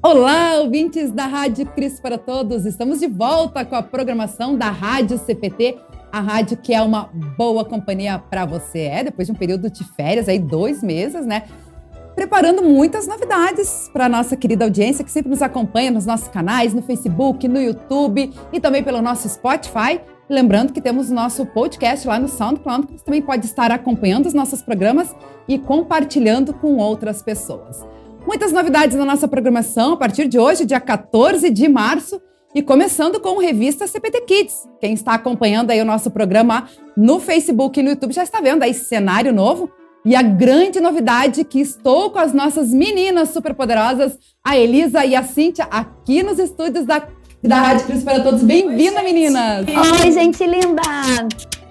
Olá, ouvintes da Rádio Cristo para Todos. Estamos de volta com a programação da Rádio CPT, a rádio que é uma boa companhia para você. Depois de um período de férias, aí 2 meses, né? Preparando muitas novidades para a nossa querida audiência que sempre nos acompanha nos nossos canais, no Facebook, no YouTube e também pelo nosso Spotify. Lembrando que temos o nosso podcast lá no SoundCloud, que você também pode estar acompanhando os nossos programas e compartilhando com outras pessoas. Muitas novidades na nossa programação a partir de hoje, dia 14 de março, e começando com a revista CPT Kids. Quem está acompanhando aí o nosso programa no Facebook e no YouTube já está vendo aí cenário novo. E a grande novidade que estou com as nossas meninas superpoderosas, a Elisa e a Cíntia, aqui nos estúdios da Rádio Cristo para Todos. Bem-vinda, meninas! Oi, gente linda!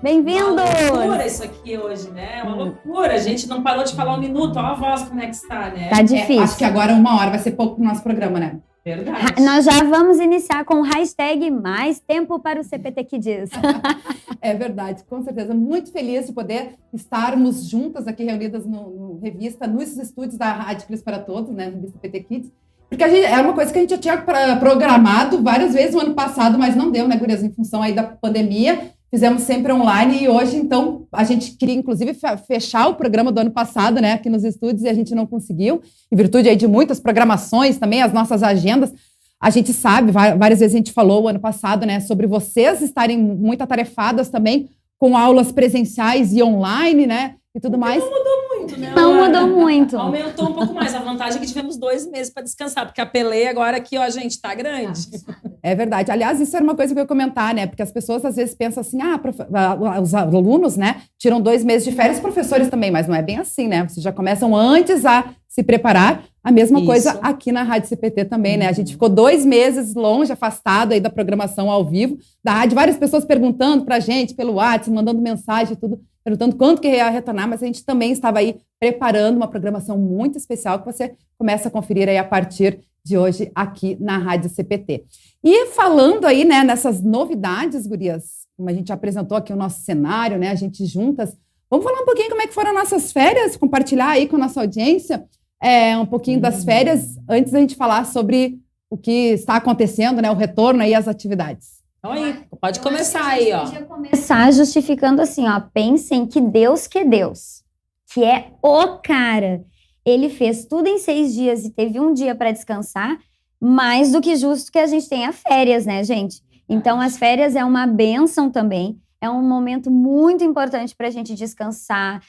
Bem-vindos! Uma loucura isso aqui hoje, né? Uma loucura. A gente não parou de falar um minuto. Olha a voz como é que está, né? Tá difícil. Acho que agora 1 hora vai ser pouco pro nosso programa, né? Verdade. Nós já vamos iniciar com o hashtag Mais Tempo para o CPT Kids. É verdade, com certeza. Muito feliz de poder estarmos juntas aqui reunidas no revista, nos estúdios da Rádio Cristo para Todos, né? Revista CPT Kids. Porque é uma coisa que a gente já tinha programado várias vezes no ano passado, mas não deu, né, gurias? Em função aí da pandemia. Fizemos sempre online e hoje, então, a gente queria, inclusive, fechar o programa do ano passado, né, aqui nos estúdios, e a gente não conseguiu, em virtude aí de muitas programações também, as nossas agendas. A gente sabe, várias vezes a gente falou o ano passado, né, sobre vocês estarem muito atarefadas também com aulas presenciais e online, né, e tudo mais. Não mudou muito, né? Não mudou muito. Aumentou um pouco mais. A vantagem é que tivemos 2 meses para descansar, porque a Pelé agora aqui, ó, gente, tá grande. É verdade. Aliás, isso era uma coisa que eu ia comentar, né? Porque as pessoas às vezes pensam assim, os alunos, né, tiram 2 meses de férias, os professores também, mas não é bem assim, né? Vocês já começam antes a se preparar. A mesma coisa aqui na Rádio CPT também, né? A gente ficou 2 meses longe, afastado aí da programação ao vivo da rádio. Várias pessoas perguntando pra gente pelo WhatsApp, mandando mensagem e tudo, perguntando quanto que ia retornar, mas a gente também estava aí preparando uma programação muito especial que você começa a conferir aí a partir de hoje aqui na Rádio CPT. E falando aí, né, nessas novidades, gurias, como a gente apresentou aqui o nosso cenário, né, a gente juntas, vamos falar um pouquinho como é que foram nossas férias, compartilhar aí com a nossa audiência um pouquinho das férias, antes da gente falar sobre o que está acontecendo, né, o retorno aí às atividades. Então aí, pode começar aí, ó. Podia começar justificando assim, ó, pensem que Deus, que é o cara. Ele fez tudo em 6 dias e teve 1 dia para descansar, mais do que justo que a gente tenha férias, né, gente? Então, as férias é uma bênção também, é um momento muito importante para a gente descansar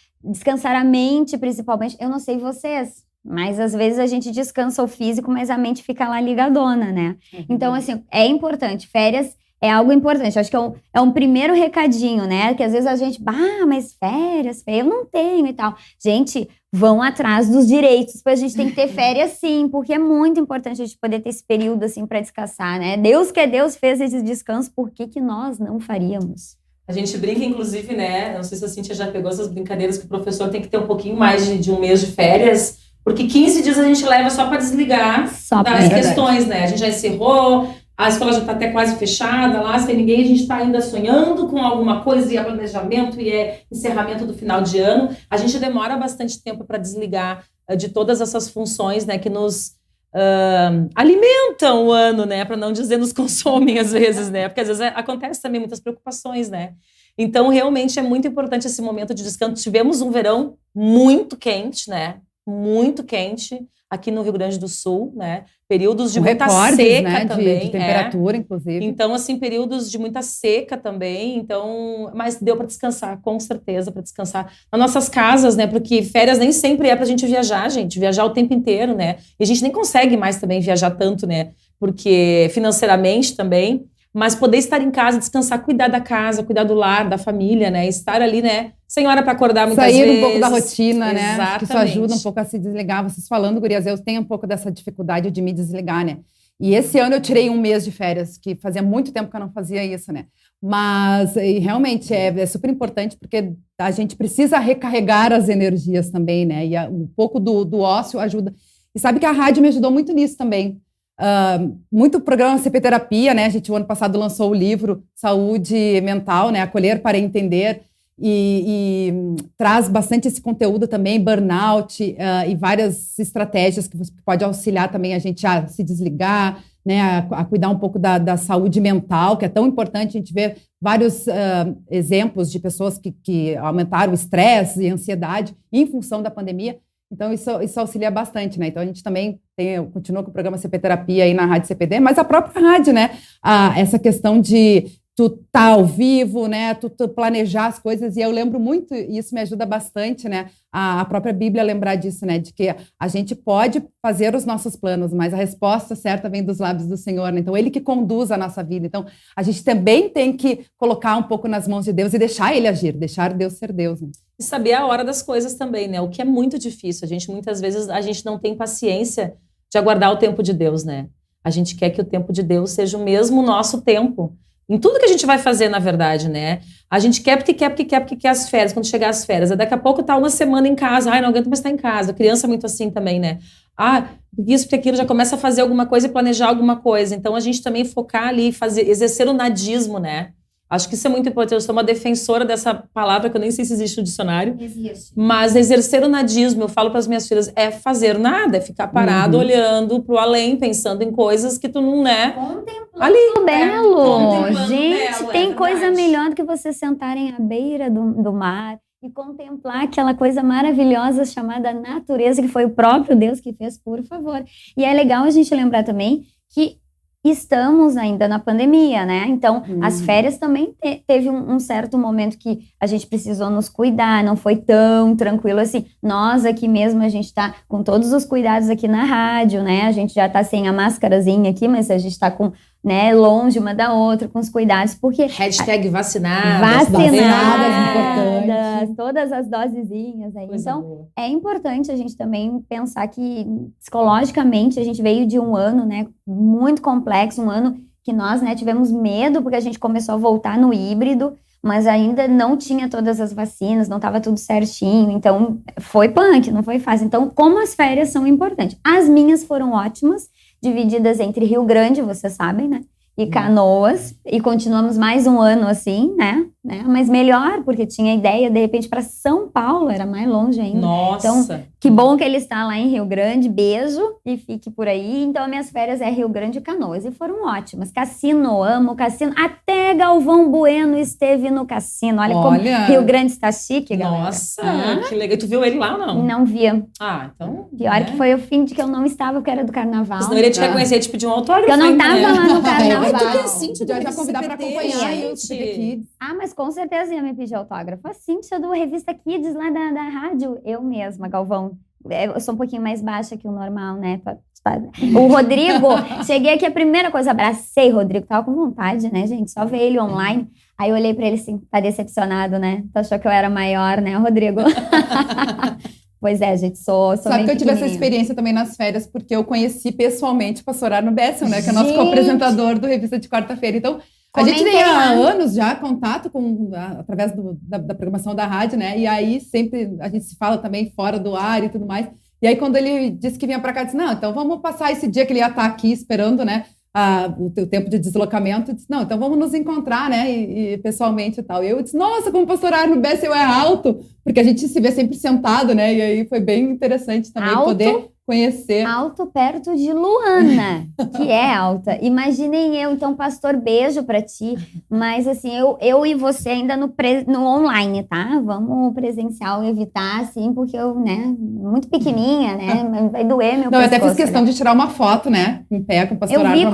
a mente, principalmente. Eu não sei vocês, mas às vezes a gente descansa o físico, mas a mente fica lá ligadona, né? Então, assim, é importante. Férias é algo importante. Acho que é um primeiro recadinho, né? Que às vezes a gente, mas férias, eu não tenho e tal. Gente, vão atrás dos direitos, pois a gente tem que ter férias sim, porque é muito importante a gente poder ter esse período assim para descansar, né? Deus fez esse descanso, por que nós não faríamos? A gente brinca, inclusive, né? Não sei se a Cíntia já pegou essas brincadeiras, que o professor tem que ter um pouquinho mais de 1 mês de férias, porque 15 dias a gente leva só para desligar das questões, né? A gente já encerrou, a escola já está até quase fechada lá, sem ninguém, a gente está ainda sonhando com alguma coisa, e é planejamento, e é encerramento do final de ano. A gente demora bastante tempo para desligar de todas essas funções, né, que nos alimentam o ano, né, para não dizer nos consomem às vezes, né, porque às vezes acontece também muitas preocupações, né. Então, realmente é muito importante esse momento de descanso. Tivemos um verão muito quente, né, muito quente, aqui no Rio Grande do Sul, né? Períodos de muita seca, né, também. De temperatura, inclusive. Então, assim, períodos de muita seca também. Então, mas deu para descansar, com certeza, para descansar nas nossas casas, né? Porque férias nem sempre é pra gente viajar, gente. Viajar o tempo inteiro, né? E a gente nem consegue mais também viajar tanto, né? Porque financeiramente também. Mas poder estar em casa, descansar, cuidar da casa, cuidar do lar, da família, né? Estar ali, né? Sem hora para acordar muitas vezes. Sair um pouco da rotina, né? Exatamente. Acho que isso ajuda um pouco a se desligar. Vocês falando, gurias, eu tenho um pouco dessa dificuldade de me desligar, né? E esse ano eu tirei 1 mês de férias, que fazia muito tempo que eu não fazia isso, né? Mas realmente é super importante, porque a gente precisa recarregar as energias também, né? E um pouco do ócio ajuda. E sabe que a rádio me ajudou muito nisso também. Muito programa CP Terapia, né? A gente, o ano passado, lançou o livro Saúde Mental, né? Acolher para Entender. e traz bastante esse conteúdo também, burnout e várias estratégias que você pode auxiliar também a gente a se desligar, né, a cuidar um pouco da saúde mental, que é tão importante. A gente vê vários exemplos de pessoas que aumentaram o estresse e a ansiedade em função da pandemia. Então, isso auxilia bastante, né? Então, a gente também continua com o programa CP Terapia aí na Rádio CPT, mas a própria rádio, né? Essa questão de tu tá ao vivo, né? Tu planejar as coisas, e eu lembro muito, e isso me ajuda bastante, né? A própria Bíblia lembrar disso, né? De que a gente pode fazer os nossos planos, mas a resposta certa vem dos lábios do Senhor, né? Então, Ele que conduz a nossa vida. Então, a gente também tem que colocar um pouco nas mãos de Deus e deixar Ele agir, deixar Deus ser Deus, né? E saber a hora das coisas também, né? O que é muito difícil. Muitas vezes, a gente não tem paciência de aguardar o tempo de Deus, né? A gente quer que o tempo de Deus seja o mesmo nosso tempo. Em tudo que a gente vai fazer, na verdade, né? A gente quer porque quer as férias, quando chegar as férias. Daqui a pouco tá uma semana em casa. Ai, não aguento mais estar em casa. A criança é muito assim também, né? Isso, porque aquilo, já começa a fazer alguma coisa e planejar alguma coisa. Então, a gente também focar ali, exercer o nadismo, né? Acho que isso é muito importante. Eu sou uma defensora dessa palavra, que eu nem sei se existe no dicionário. Existe. Mas exercer o nadismo, eu falo para as minhas filhas, é fazer nada, é ficar parado, olhando pro além, pensando em coisas que tu não, né? Ali, belo. Gente, belo, tem coisa melhor do que você sentarem à beira do mar e contemplar aquela coisa maravilhosa chamada natureza, que foi o próprio Deus que fez, por favor. E é legal a gente lembrar também que estamos ainda na pandemia, né? Então, as férias também teve um certo momento que a gente precisou nos cuidar, não foi tão tranquilo assim. Nós aqui mesmo, a gente tá com todos os cuidados aqui na rádio, né? A gente já tá sem a máscarazinha aqui, mas a gente tá com, né, longe uma da outra, com os cuidados, porque... Hashtag vacinadas, importante. Todas as dosezinhas aí. Coisa então, boa. é importante a gente também pensar que, psicologicamente, a gente veio de um ano, né, muito complexo, um ano que nós, né, tivemos medo, porque a gente começou a voltar no híbrido, mas ainda não tinha todas as vacinas, não estava tudo certinho, então foi punk, não foi fácil. Então, como as férias são importantes? As minhas foram ótimas, divididas entre Rio Grande, vocês sabem, né? E Canoas, e continuamos mais um ano assim, né? Mas melhor, porque tinha ideia, de repente, para São Paulo, era mais longe ainda. Nossa! Então, que bom que ele está lá em Rio Grande, beijo, e fique por aí. Então, minhas férias é Rio Grande e Canoas, e foram ótimas. Cassino, amo cassino. Até Galvão Bueno esteve no cassino. Olha como Rio Grande está chique, galera. Nossa, que legal. Tu viu ele lá ou não? Não via. Então... Pior que foi o fim de que eu não estava, porque era do carnaval. Senão ele ia te reconhecer, te pedir um autógrafo. Eu não estava lá no carnaval. Tu que Cíntia do já convidar para acompanhar o CPT Kids. Mas com certeza ia me pedir autógrafo. A Cíntia do Revista Kids lá da rádio. Eu mesma, Galvão. Eu sou um pouquinho mais baixa que o normal, né? O Rodrigo, cheguei aqui, a primeira coisa, abracei o Rodrigo. Tava com vontade, né, gente? Só ver ele online. Aí eu olhei pra ele assim, tá decepcionado, né? Tu achou que eu era maior, né, Rodrigo? Pois é, gente, sou Sabe que eu tive essa experiência também nas férias, porque eu conheci pessoalmente o pastor Arno Bessel, né? Que é nosso co-apresentador do Revista de Quarta-feira. Então, a gente tem há anos já contato através da programação da rádio, né? E aí sempre a gente se fala também fora do ar e tudo mais. E aí quando ele disse que vinha para cá, disse, não, então vamos passar esse dia que ele ia estar aqui esperando, né? O tempo de deslocamento. Eu disse, não, então vamos nos encontrar, né? E pessoalmente e tal. E eu disse, nossa, como o pastor Arno Bessel é alto, porque a gente se vê sempre sentado, né? E aí foi bem interessante também poder conhecer. Alto perto de Luana, que é alta. Imaginem eu, então, pastor, beijo pra ti. Mas assim, eu e você ainda no online, tá? Vamos presencial evitar, assim, porque eu, né, muito pequenininha, né? Vai doer meu pescoço. Eu até fiz questão de tirar uma foto, né? Em pé com o pastor Arno. Eu vi,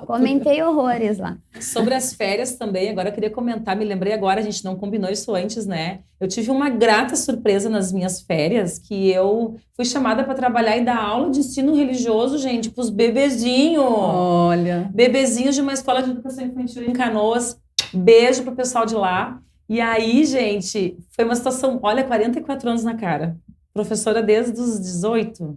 comentei horrores lá. Sobre as férias também, agora eu queria comentar, me lembrei agora, a gente não combinou isso antes, né? Eu tive uma grata surpresa nas minhas férias, que eu fui chamada para trabalhar e dar aula de ensino religioso, gente, para os bebezinhos. Olha. Bebezinhos de uma escola de educação infantil em Canoas. Beijo pro pessoal de lá. E aí, gente, foi uma situação, olha, 44 anos na cara. Professora desde os 18.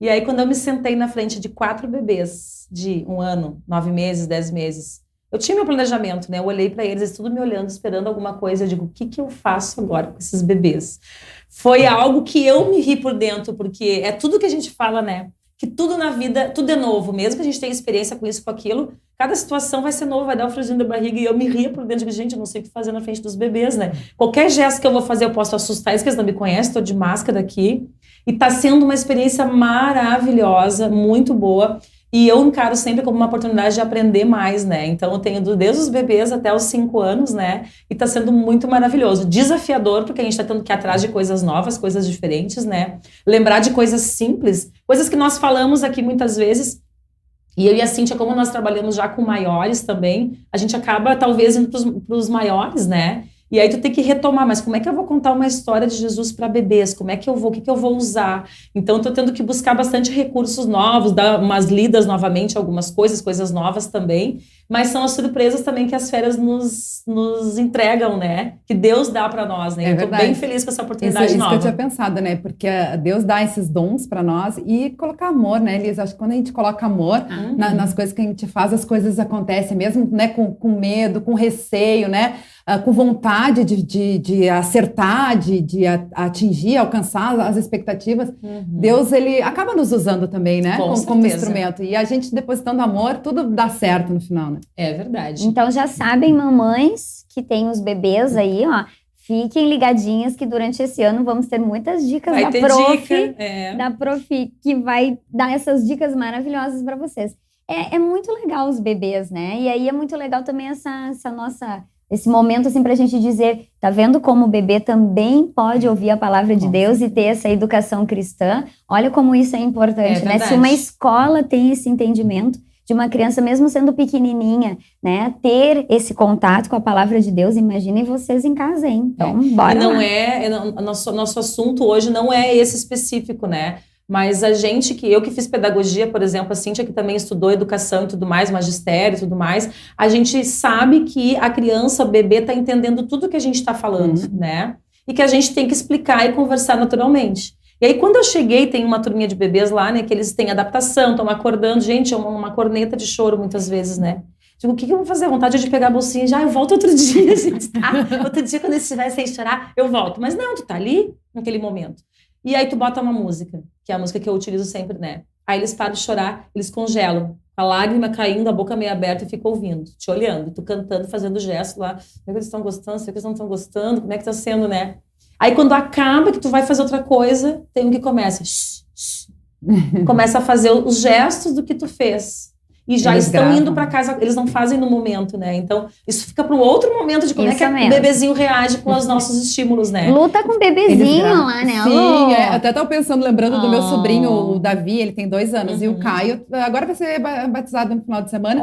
E aí, quando eu me sentei na frente de 4 bebês de 1 ano, 9 meses, 10 meses, eu tinha meu planejamento, né? Eu olhei para eles, tudo me olhando, esperando alguma coisa. Eu digo, o que eu faço agora com esses bebês? Foi algo que eu me ri por dentro, porque é tudo que a gente fala, né? que tudo na vida, tudo é novo, mesmo que a gente tenha experiência com isso, com aquilo, cada situação vai ser nova, vai dar um friozinho da barriga, e eu me ria por dentro, de gente, eu não sei o que fazer na frente dos bebês, né? Qualquer gesto que eu vou fazer, eu posso assustar eles, que eles não me conhecem, tô de máscara aqui, e tá sendo uma experiência maravilhosa, muito boa, e eu encaro sempre como uma oportunidade de aprender mais, né? Então eu tenho desde os bebês até os 5 anos, né? E tá sendo muito maravilhoso. Desafiador, porque a gente tá tendo que ir atrás de coisas novas, coisas diferentes, né? Lembrar de coisas simples, coisas que nós falamos aqui muitas vezes. E eu e a Cíntia, como nós trabalhamos já com maiores também, a gente acaba talvez indo pros maiores, né? E aí tu tem que retomar, mas como é que eu vou contar uma história de Jesus para bebês? Como é que eu vou, o que eu vou usar? Então, tô tendo que buscar bastante recursos novos, dar umas lidas novamente, algumas coisas novas também, mas são as surpresas também que as férias nos entregam, né? Que Deus dá para nós, né? Eu tô bem feliz com essa oportunidade nova. Isso que eu tinha pensado, né? Porque Deus dá esses dons para nós e colocar amor, né, Elisa? Acho que quando a gente coloca amor nas coisas que a gente faz, as coisas acontecem, mesmo, né, com medo, com receio, né? Com vontade de acertar, de atingir, alcançar as expectativas, Deus, ele acaba nos usando também, né? Como instrumento. E a gente depositando amor, tudo dá certo no final, né? É verdade. Então já sabem, mamães que têm os bebês aí, ó, fiquem ligadinhas que durante esse ano vamos ter muitas dicas da Profi, que vai dar essas dicas maravilhosas para vocês. É muito legal os bebês, né? E aí é muito legal também esse momento, assim, pra gente dizer, tá vendo como o bebê também pode ouvir a palavra de Deus e ter essa educação cristã? Olha como isso é importante, né? Se uma escola tem esse entendimento de uma criança, mesmo sendo pequenininha, né? Ter esse contato com a palavra de Deus, imaginem vocês em casa, hein? Então, bora lá. Nosso assunto hoje não é esse específico, né? Mas eu que fiz pedagogia, por exemplo, a Cíntia que também estudou educação e tudo mais, magistério e tudo mais, a gente sabe que a criança, o bebê, está entendendo tudo que a gente está falando, né? E que a gente tem que explicar e conversar naturalmente. E aí, quando eu cheguei, tem uma turminha de bebês lá, né, que eles têm adaptação, estão acordando, gente, é uma corneta de choro muitas vezes, né? Digo, o que eu vou fazer? Vontade de pegar a bolsinha, já eu volto outro dia, gente, tá? Outro dia, quando eles estiverem sem chorar, eu volto. Mas não, tu tá ali, naquele momento. E aí tu bota uma música, que é a música que eu utilizo sempre, né? Aí eles param de chorar, eles congelam, a lágrima caindo, a boca meio aberta e fica ouvindo, te olhando, tu cantando, fazendo gesto lá. Como é que eles estão gostando? Será que eles não estão gostando? Como é que tá sendo, né? Aí quando acaba, que tu vai fazer outra coisa, tem um que começa. Começa a fazer os gestos do que tu fez. E já eles estão indo para casa, eles não fazem no momento, né? Então, isso fica para um outro momento de como é que o bebezinho reage com os nossos estímulos, né? Luta com o bebezinho lá, né? Sim, até estava pensando, lembrando do meu sobrinho, o Davi, ele tem 2 anos, e o Caio, agora vai ser batizado no final de semana,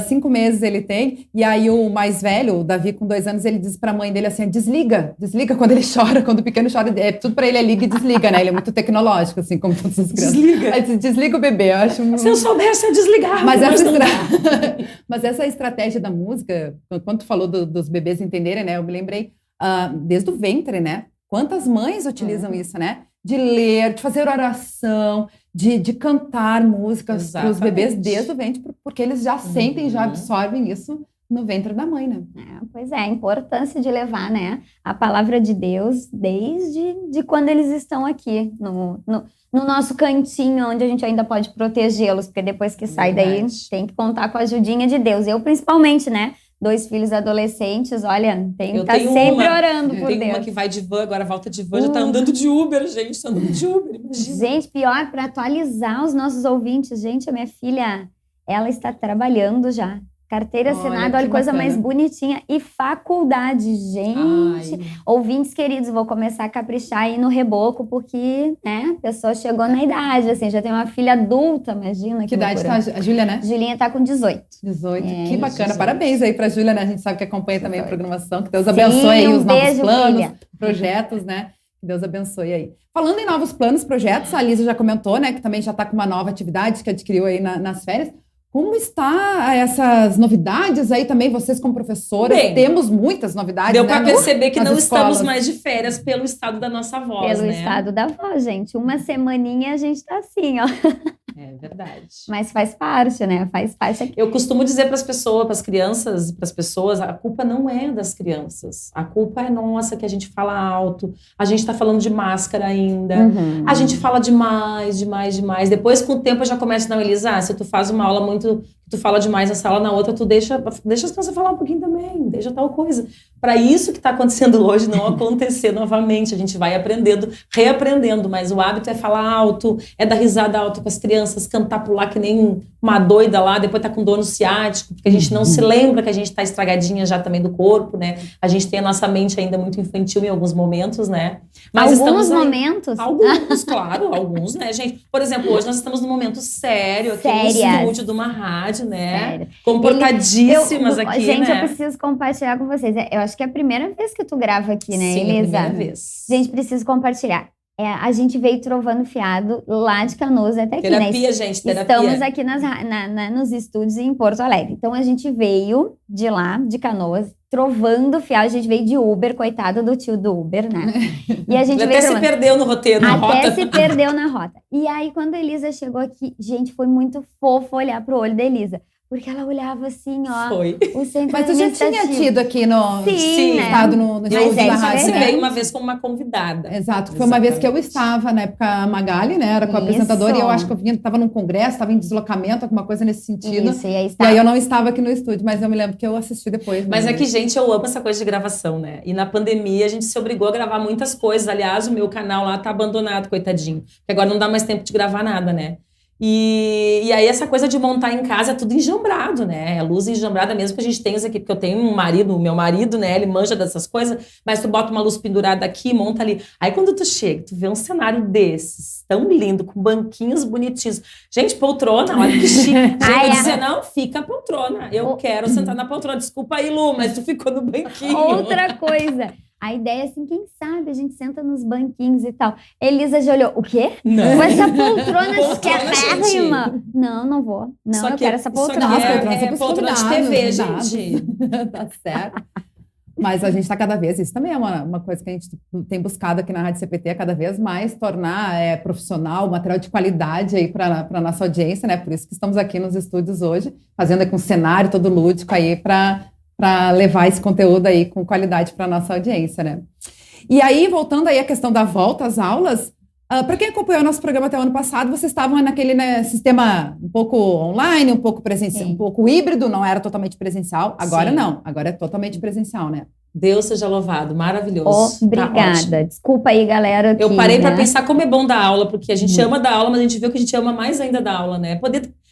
5 meses ele tem, e aí o mais velho, o Davi com 2 anos, ele diz para a mãe dele assim, desliga quando ele chora, quando o pequeno chora, tudo para ele é liga e desliga, né? Ele é muito tecnológico, assim, como todas as crianças. Desliga. Aí desliga o bebê, eu acho... Se eu soubesse, eu desligar. Mas essa estratégia da música, quando tu falou dos bebês entenderem, né? Eu me lembrei desde o ventre, né? Quantas mães utilizam isso, né? De ler, de fazer oração, de cantar músicas para os bebês desde o ventre, porque eles já sentem, já absorvem isso no ventre da mãe, né? Pois é, a importância de levar, né, a palavra de Deus desde quando eles estão aqui, no nosso cantinho, onde a gente ainda pode protegê-los, porque depois que sai daí, tem que contar com a ajudinha de Deus. Eu, principalmente, né? 2 filhos adolescentes, olha, tem que estar sempre orando por Deus. Tem uma que vai de van, agora volta de van, já tá andando de Uber, gente, tá andando de Uber, imagina. Gente, pior, para atualizar os nossos ouvintes, gente, a minha filha, ela está trabalhando já. Carteira assinada, olha, coisa mais bonitinha. E faculdade, gente. Ouvintes queridos, vou começar a caprichar aí no reboco, porque, né, a pessoa chegou na idade, assim, já tem uma filha adulta, imagina. Que idade tá a Júlia, né? Julinha tá com 18. 18, que bacana. 18. Parabéns aí pra Júlia, né? A gente sabe que acompanha também a programação. Que Deus abençoe aí os novos planos, projetos, né? Que Deus abençoe aí. Falando em novos planos, projetos, a Lisa já comentou, né, que também já tá com uma nova atividade que adquiriu aí nas férias. Como está essas novidades aí também, vocês como professoras? Temos muitas novidades, deu para perceber que não estamos mais de férias pelo estado da nossa voz, Pelo estado da voz, gente. Uma semaninha a gente tá assim, ó. É verdade. Mas faz parte, né? Faz parte. Eu costumo dizer para as pessoas, para as crianças, para as pessoas, a culpa não é das crianças. A culpa é nossa, que a gente fala alto, a gente está falando de máscara ainda, a gente fala demais. Depois, com o tempo, eu já começo, não, Elisa, se tu faz uma aula muito, tu fala demais na sala, na outra, tu deixa as crianças falar um pouquinho também, deixa tal coisa. Para isso que está acontecendo hoje não acontecer novamente, a gente vai aprendendo, reaprendendo, mas o hábito é falar alto, é dar risada alto com as crianças, cantar, pular que nem uma doida lá, depois tá com dor no ciático, porque a gente não se lembra que a gente tá estragadinha já também do corpo, né? A gente tem a nossa mente ainda muito infantil em alguns momentos, né? Mas alguns momentos? Alguns, claro, alguns, né, gente? Por exemplo, hoje nós estamos num momento sério aqui no estúdio de uma rádio, né? Sério. Comportadíssimas aqui, gente, né? Eu preciso compartilhar com vocês. Eu acho que é a primeira vez que tu grava aqui, né, Sim, Elisa? a primeira vez. Gente, preciso compartilhar. A gente veio trovando fiado lá de Canoas até aqui, terapia, né? Gente, terapia. Estamos aqui nos estúdios em Porto Alegre. Então, a gente veio de lá, de Canoas, trovando fiado. A gente veio de Uber, coitado do tio do Uber, né? E a gente até se perdeu no roteiro, na rota. Até se perdeu na rota. E aí, quando a Elisa chegou aqui, gente, foi muito fofo olhar pro olho da Elisa. Porque ela olhava assim, ó. Foi. Mas tu já tinha tido aqui no estado no estúdio da rádio. Você veio uma vez como uma convidada. Exato. Foi uma vez que eu estava, na época, a Magali, né? Era co-apresentadora. E eu acho que eu estava num congresso, estava em deslocamento, alguma coisa nesse sentido. Isso, e aí eu não estava aqui no estúdio, mas eu me lembro que eu assisti depois. Mas é que, gente, eu amo essa coisa de gravação, né? E na pandemia a gente se obrigou a gravar muitas coisas. Aliás, o meu canal lá tá abandonado, coitadinho. Porque agora não dá mais tempo de gravar nada, né? E aí essa coisa de montar em casa é tudo enjambrado, né? A luz enjambrada mesmo que a gente tem isso aqui, porque eu tenho um marido, o meu marido, né? Ele manja dessas coisas, mas tu bota uma luz pendurada aqui, monta ali. Aí quando tu chega, tu vê um cenário desses, tão lindo, com banquinhos bonitinhos. Gente, poltrona, olha que chique. Eu dizia, não, fica a poltrona. Eu quero sentar na poltrona. Desculpa aí, Lu, mas tu ficou no banquinho. Outra coisa. A ideia é assim, quem sabe a gente senta nos banquinhos e tal. Elisa já olhou, o quê? Não. Com essa poltrona chiquérrima. Não vou. Não, eu quero essa poltrona. É poltrona de TV, gente. Tá certo. Mas a gente está cada vez, isso também é uma coisa que a gente tem buscado aqui na Rádio CPT, cada vez mais tornar profissional, material de qualidade aí para a nossa audiência, né? Por isso que estamos aqui nos estúdios hoje, fazendo aqui um cenário todo lúdico aí para levar esse conteúdo aí com qualidade para a nossa audiência, né? E aí, voltando aí à questão da volta às aulas, para quem acompanhou o nosso programa até o ano passado, vocês estavam naquele, né, sistema um pouco online, um pouco presencial, um pouco híbrido, não era totalmente presencial. Agora não, agora é totalmente presencial, né? Deus seja louvado, maravilhoso. Obrigada. Tá, desculpa aí, galera. Aqui, eu parei para pensar como é bom dar aula, porque a gente ama dar aula, mas a gente viu que a gente ama mais ainda dar aula, né?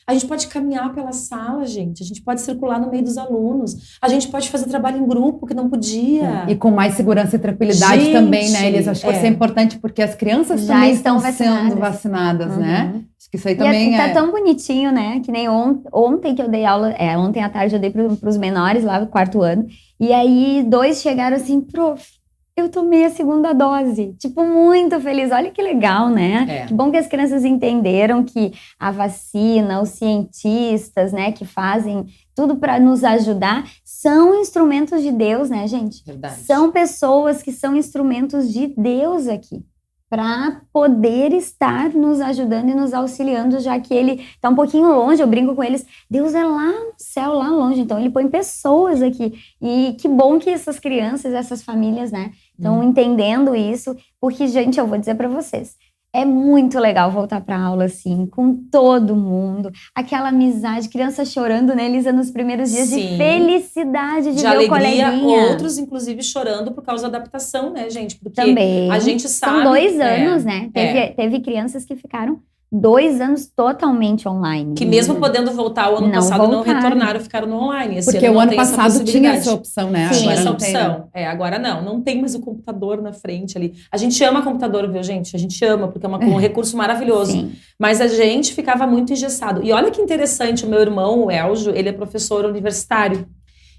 A gente pode caminhar pela sala, gente. A gente pode circular no meio dos alunos. A gente pode fazer trabalho em grupo, que não podia. E com mais segurança e tranquilidade também, né, Elisa? Acho que isso é importante, porque as crianças já também estão sendo vacinadas, né? Acho que isso aí também tá tão bonitinho, né? Que nem ontem que eu dei aula, ontem à tarde eu dei para os menores lá do 4º ano. E aí 2 chegaram assim, prof, eu tomei a 2ª dose. Tipo, muito feliz. Olha que legal, né? Que bom que as crianças entenderam que a vacina, os cientistas, né, que fazem tudo para nos ajudar, são instrumentos de Deus, né, gente? Verdade. São pessoas que são instrumentos de Deus aqui, para poder estar nos ajudando e nos auxiliando, já que ele está um pouquinho longe. Eu brinco com eles, Deus é lá no céu, lá longe, então ele põe pessoas aqui. E que bom que essas crianças, essas famílias, né, estão entendendo isso, porque, gente, eu vou dizer para vocês, é muito legal voltar para aula, assim, com todo mundo. Aquela amizade, criança chorando, né, Elisa, nos primeiros dias de felicidade de ver alegria, o coleguinha. Outros, inclusive, chorando por causa da adaptação, né, gente? Porque também. A gente sabe... São 2 anos, né? Teve crianças que ficaram 2 anos totalmente online. Que mesmo podendo voltar o ano passado, não retornaram, ficaram no online. Porque o ano passado tinha essa opção, né? Tinha essa opção. Agora não tem mais o computador na frente ali. A gente ama computador, viu, gente? A gente ama, porque é um recurso maravilhoso. Sim. Mas a gente ficava muito engessado. E olha que interessante, o meu irmão, o Eljo, ele é professor universitário.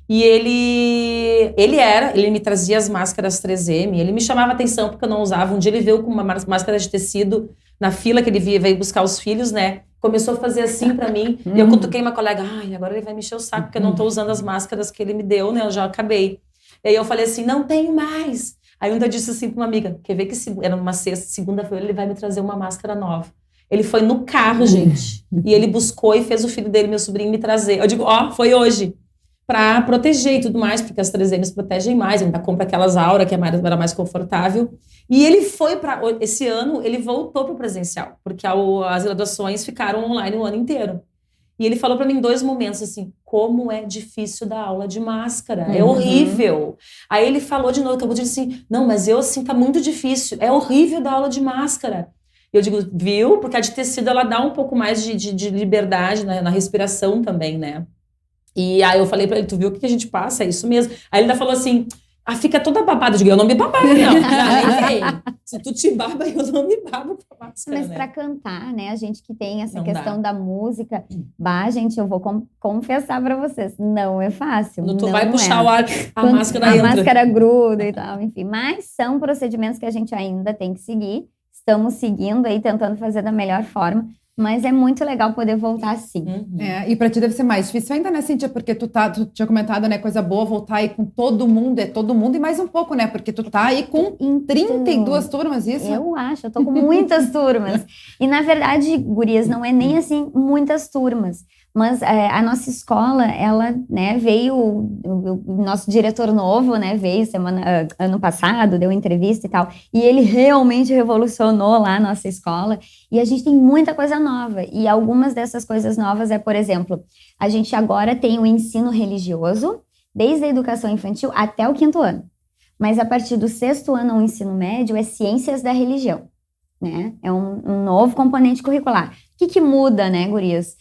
E ele me trazia as máscaras 3M, ele me chamava atenção porque eu não usava. Um dia ele veio com uma máscara de tecido na fila que ele veio buscar os filhos, né? Começou a fazer assim pra mim. E eu cutuquei uma colega, agora ele vai me encher o saco porque eu não tô usando as máscaras que ele me deu, né? Eu já acabei. E aí eu falei assim, não tenho mais. Aí um dia eu disse assim pra uma amiga, quer ver que era numa sexta, segunda-feira ele vai me trazer uma máscara nova. Ele foi no carro, gente. E ele buscou e fez o filho dele, meu sobrinho, me trazer. Eu digo, foi hoje. Pra proteger e tudo mais, porque as 3Ms protegem mais. Ainda compra aquelas Aura, que era mais confortável. E ele foi esse ano, ele voltou pro presencial. Porque as graduações ficaram online o ano inteiro. E ele falou pra mim em 2 momentos, assim, como é difícil dar aula de máscara. É horrível. Aí ele falou de novo, acabou de dizer assim, não, mas eu, assim, tá muito difícil. É horrível dar aula de máscara. Eu digo, viu? Porque a de tecido, ela dá um pouco mais de liberdade na respiração também, né? E aí eu falei pra ele, tu viu o que a gente passa? É isso mesmo. Aí ele ainda falou assim, fica toda babada. Eu digo, eu não me babava, não. Nem se tu te baba, eu não me babo com a máscara, Mas né? pra cantar, né? A gente que tem essa Não questão dá. da música. Gente, eu vou confessar pra vocês. Não é fácil. Quando tu não vai puxar é. o ar, a máscara A entra. máscara gruda e tal, enfim. Mas são procedimentos que a gente ainda tem que seguir. Estamos seguindo aí, tentando fazer da melhor forma. Mas é muito legal poder voltar sim. E pra ti deve ser mais difícil ainda, né, Cíntia? Porque tu tinha comentado, né, coisa boa, voltar aí com todo mundo e mais um pouco, né? Porque tu tá aí com 32 turmas, isso? Eu tô com muitas turmas. E na verdade, gurias, não é nem assim muitas turmas. Mas a nossa escola, ela, né, veio, o nosso diretor novo, né, veio ano passado, deu entrevista e tal, e ele realmente revolucionou lá a nossa escola, e a gente tem muita coisa nova, e algumas dessas coisas novas por exemplo, a gente agora tem o ensino religioso, desde a educação infantil até o 5º ano, mas a partir do 6º ano ao ensino médio é ciências da religião, né, é um novo componente curricular. O que muda, né, gurias?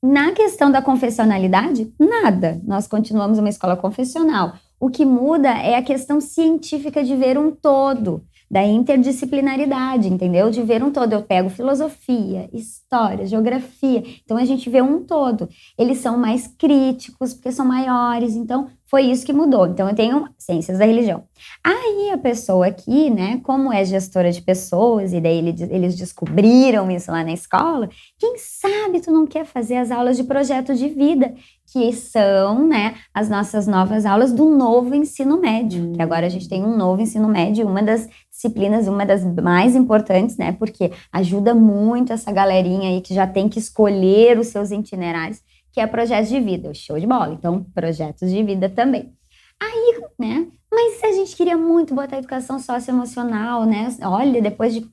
Na questão da confessionalidade, nada. Nós continuamos uma escola confessional. O que muda é a questão científica de ver um todo, da interdisciplinaridade, entendeu? De ver um todo. Eu pego filosofia, história, geografia. Então, a gente vê um todo. Eles são mais críticos, porque são maiores. Então, foi isso que mudou. Então, eu tenho ciências da religião. Aí, a pessoa aqui, né, como é gestora de pessoas, e daí eles descobriram isso lá na escola, quem sabe tu não quer fazer as aulas de projeto de vida, que são, né, as nossas novas aulas do novo ensino médio. Que agora a gente tem um novo ensino médio, uma das disciplinas, uma das mais importantes, né, porque ajuda muito essa galerinha aí que já tem que escolher os seus itinerários, que é projetos de vida, show de bola. Então, projetos de vida também. Aí, né, mas a gente queria muito botar a educação socioemocional, né, olha, depois de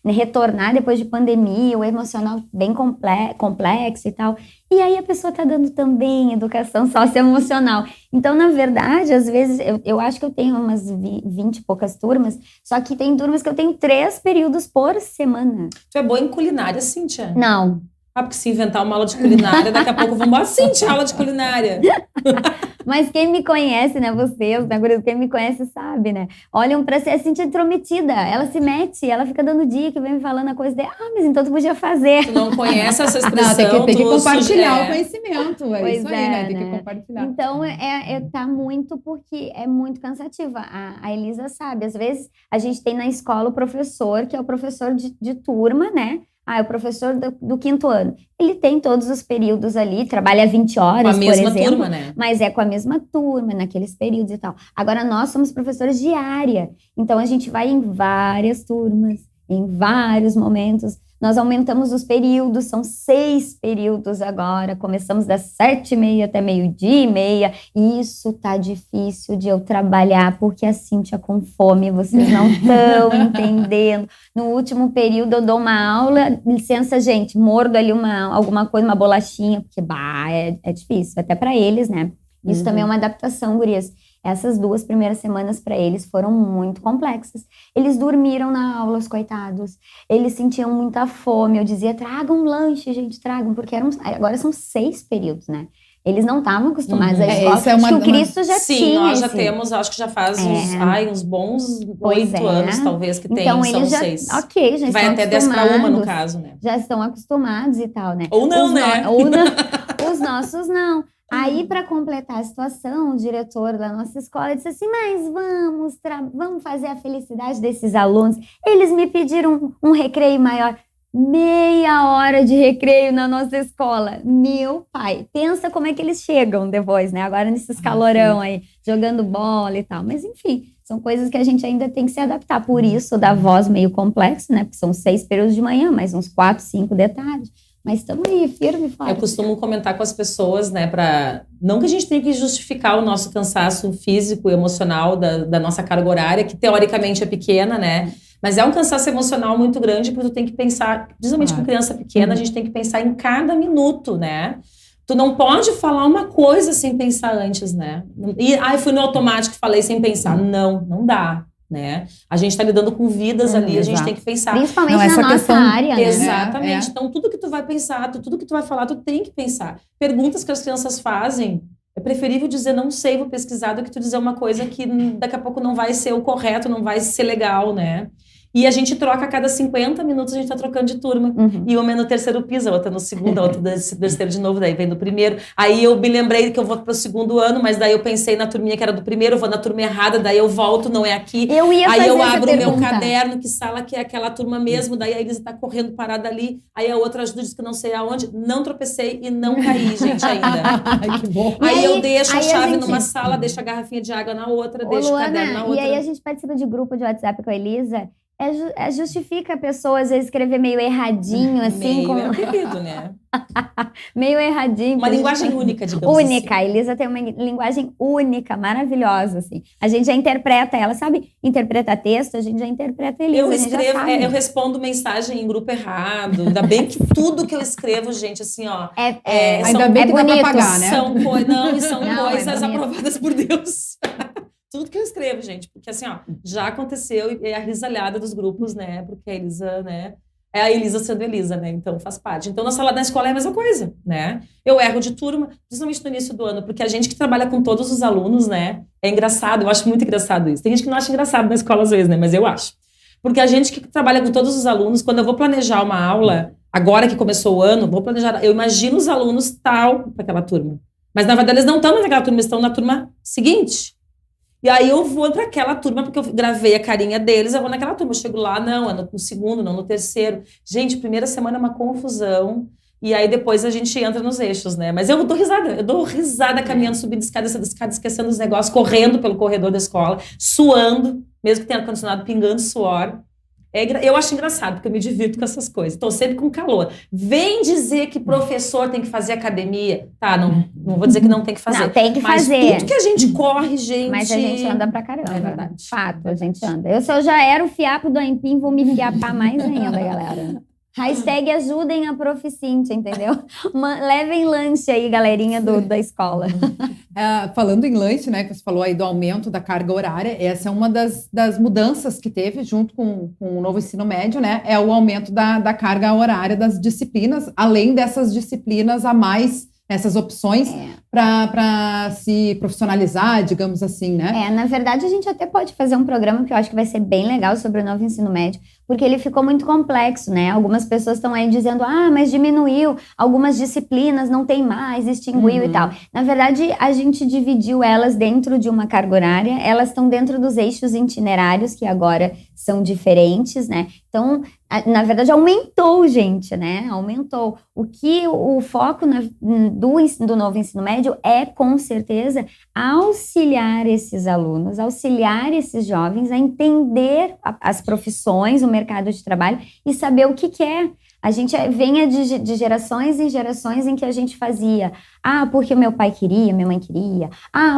retornar, depois de pandemia, o emocional bem complexo e tal, e aí a pessoa tá dando também educação socioemocional. Então, na verdade, às vezes, eu acho que eu tenho umas 20 e poucas turmas, só que tem turmas que eu tenho 3 períodos por semana. Tu é boa em culinária, Cíntia? Não. Porque se inventar uma aula de culinária, daqui a pouco vamos Cíntia, aula de culinária. Mas quem me conhece, né, vocês, né, quem me conhece sabe, né, olham pra ser a Cíntia intrometida, ela se mete, ela fica dando dica, vem me falando a coisa de, mas então tu podia fazer. Tu não conhece essa expressão. Não, tem que compartilhar o conhecimento, pois isso aí, né, tem né? que compartilhar. Então, tá muito, porque é muito cansativa, a Elisa sabe, às vezes a gente tem na escola o professor, que é o professor de turma, né, o professor do 5º ano. Ele tem todos os períodos ali, trabalha 20 horas, por exemplo. Com a mesma turma, né? Mas é com a mesma turma, naqueles períodos e tal. Agora, nós somos professores de área. Então, a gente vai em várias turmas, em vários momentos. Nós aumentamos os períodos, são 6 períodos agora. Começamos das 7h30 até 12h30. E isso tá difícil de eu trabalhar, porque a Cíntia com fome, vocês não estão entendendo. No último período eu dou uma aula, licença, gente, mordo ali alguma coisa, uma bolachinha, porque é difícil, até para eles, né? Isso também é uma adaptação, gurias. Essas 2 primeiras semanas para eles foram muito complexas. Eles dormiram na aula, os coitados. Eles sentiam muita fome. Eu dizia, tragam um lanche, gente, tragam. Porque agora são 6 períodos, né? Eles não estavam acostumados à escola. Acho que o Cristo já tinha. Sim, nós já temos, acho que já faz uns bons 8 anos, talvez, que então, tem, eles são já, 6. Ok, já vai estão até 10 para 1, no caso, né? Já estão acostumados e tal, né? Ou não, né? Ou não. Os nossos não. Aí, para completar a situação, o diretor da nossa escola disse assim, mas vamos fazer a felicidade desses alunos. Eles me pediram um recreio maior. Meia hora de recreio na nossa escola. Meu pai, pensa como é que eles chegam depois, né? Agora nesses calorão aí, jogando bola e tal. Mas enfim, São coisas que a gente ainda tem que se adaptar. Por isso, da voz meio complexo, né? Porque são 6 períodos de manhã, mais uns 4, 5 de tarde. Mas estamos aí, firme e forte. Eu costumo comentar com as pessoas, né, não que a gente tenha que justificar o nosso cansaço físico e emocional da nossa carga horária, que teoricamente é pequena, né? Mas é um cansaço emocional muito grande, porque tu tem que pensar, principalmente com criança pequena, a gente tem que pensar em cada minuto, né? Tu não pode falar uma coisa sem pensar antes, né? E, fui no automático e falei sem pensar. Não dá, né? A gente tá lidando com vidas ali, a gente tem que pensar. Principalmente na nossa área, né? Exatamente. Então, tudo que tu vai pensar, tudo que tu vai falar, tu tem que pensar. Perguntas que as crianças fazem, é preferível dizer não sei, vou pesquisar, do que tu dizer uma coisa que daqui a pouco não vai ser o correto, não vai ser legal, né? E a gente troca a cada 50 minutos, a gente tá trocando de turma. E uma é no terceiro piso, a outra no segundo, a outra no terceiro de novo, daí vem do primeiro. Aí eu me lembrei que eu vou pro segundo ano, mas daí eu pensei na turminha que era do primeiro, eu vou na turma errada, daí eu volto, não é aqui. Aí eu abro o meu caderno, que sala que é aquela turma mesmo, daí a Elisa tá correndo parada ali, aí a outra ajuda, diz que não sei aonde, não tropecei e não caí, gente, ainda. Que bom. Aí eu deixo a chave numa sala, deixo a garrafinha de água na outra, deixo o caderno na outra. E aí a gente participa de grupo de WhatsApp com a Elisa. Justifica a pessoa, às vezes, escrever meio erradinho, assim. Meio apelido, né? Meio erradinho. Uma linguagem única, digamos única. assim. A Elisa tem uma linguagem única, maravilhosa, assim. A gente já interpreta ela, sabe? Interpreta texto, a gente já interpreta a Elisa. Eu escrevo, eu respondo mensagem em grupo errado. Ainda bem que tudo que eu escrevo, gente, assim, ó... ainda bem que dá pra pagar, né? São coisas aprovadas por Deus. Tudo que eu escrevo, gente, porque assim, ó, já aconteceu e é a risalhada dos grupos, né? Porque a Elisa, né? É a Elisa sendo Elisa, né? Então faz parte. Então na sala da escola é a mesma coisa, né? Eu erro de turma, principalmente no início do ano, porque a gente que trabalha com todos os alunos, né? É engraçado, eu acho muito engraçado isso. Tem gente que não acha engraçado na escola às vezes, né? Mas eu acho. Porque a gente que trabalha com todos os alunos, quando eu vou planejar uma aula, agora que começou o ano, vou planejar, eu imagino os alunos tal para aquela turma. Mas na verdade eles não estão naquela turma, eles estão na turma seguinte. E aí eu vou para aquela turma, porque eu gravei a carinha deles, eu vou naquela turma. Eu chego lá, não, é no segundo, não no terceiro. Gente, primeira semana é uma confusão. E aí depois a gente entra nos eixos, né? Mas eu dou risada caminhando, subindo escada, esquecendo os negócios, correndo pelo corredor da escola, suando, mesmo que tenha ar-condicionado, pingando suor. Eu acho engraçado, porque eu me divirto com essas coisas. Estou sempre com calor. Vem dizer que professor tem que fazer academia. Tá, não vou dizer que não tem que fazer. Não, tem que fazer. Mas tudo que a gente corre, gente... Mas a gente anda pra caramba. É verdade. Fato, a gente anda. Se eu já era o fiapo do Aempim, vou me fiapar mais ainda, galera. Hashtag ajudem a Proficinte, entendeu? Levem lanche aí, galerinha da escola. Falando em lanche, né, que você falou aí do aumento da carga horária, essa é uma das mudanças que teve junto com o novo ensino médio, né, é o aumento da carga horária das disciplinas, além dessas disciplinas a mais, essas opções para se profissionalizar, digamos assim, né? Na verdade, a gente até pode fazer um programa que eu acho que vai ser bem legal sobre o novo ensino médio, porque ele ficou muito complexo, né? Algumas pessoas estão aí dizendo, mas diminuiu, algumas disciplinas não tem mais, extinguiu e tal. Na verdade, a gente dividiu elas dentro de uma carga horária, elas estão dentro dos eixos itinerários, que agora são diferentes, né? Então, na verdade, aumentou, gente, né? Aumentou. O foco do novo ensino médio é, com certeza, auxiliar esses alunos, auxiliar esses jovens a entender as profissões, o mercado de trabalho e saber o que é. A gente vem de gerações em gerações em que a gente fazia, porque meu pai queria, minha mãe queria,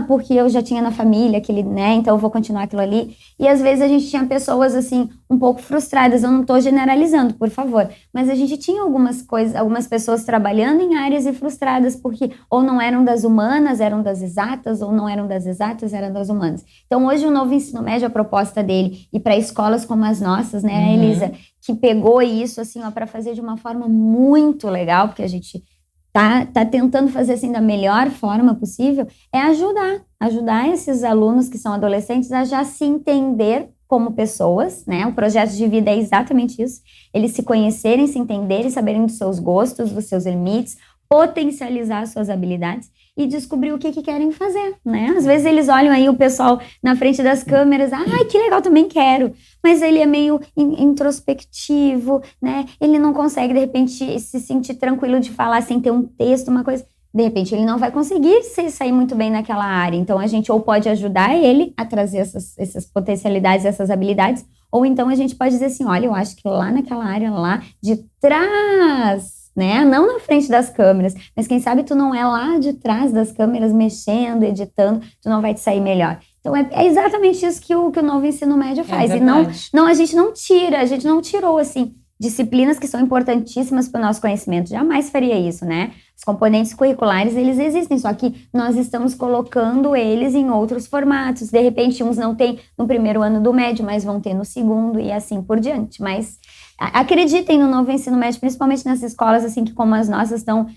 porque eu já tinha na família aquele, né, então eu vou continuar aquilo ali. E às vezes a gente tinha pessoas assim, um pouco frustradas, eu não estou generalizando, por favor, mas a gente tinha algumas pessoas trabalhando em áreas e frustradas, porque ou não eram das humanas, eram das exatas, ou não eram das exatas, eram das humanas. Então hoje o novo ensino médio, a proposta dele, e para escolas como as nossas, né, Elisa, que pegou isso assim, para fazer de uma forma muito legal, porque a gente tá tentando fazer assim da melhor forma possível, é ajudar esses alunos que são adolescentes a já se entender como pessoas, né? O projeto de vida é exatamente isso, eles se conhecerem, se entenderem, saberem dos seus gostos, dos seus limites, potencializar suas habilidades e descobrir o que querem fazer, né? Às vezes eles olham aí o pessoal na frente das câmeras, que legal, também quero, mas ele é meio introspectivo, né? Ele não consegue, de repente, se sentir tranquilo de falar sem ter um texto, uma coisa. de repente ele não vai conseguir sair muito bem naquela área. Então a gente ou pode ajudar ele a trazer essas potencialidades, essas habilidades, ou então a gente pode dizer assim, olha, eu acho que lá naquela área lá de trás, né, não na frente das câmeras, mas quem sabe tu não é lá de trás das câmeras mexendo, editando, tu não vai te sair melhor. Então é exatamente isso que o novo ensino médio faz. E não, a gente não tirou assim disciplinas que são importantíssimas para o nosso conhecimento. Jamais faria isso, né? Os componentes curriculares, eles existem, só que nós estamos colocando eles em outros formatos. De repente, uns não têm no primeiro ano do médio, mas vão ter no segundo e assim por diante. Mas acreditem no novo ensino médio, principalmente nas escolas assim que como as nossas estão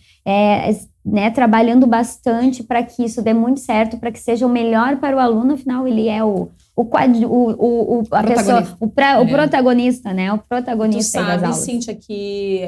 trabalhando bastante para que isso dê muito certo, para que seja o melhor para o aluno. Afinal, ele é o protagonista, né? O protagonista das aulas. Cíntia, que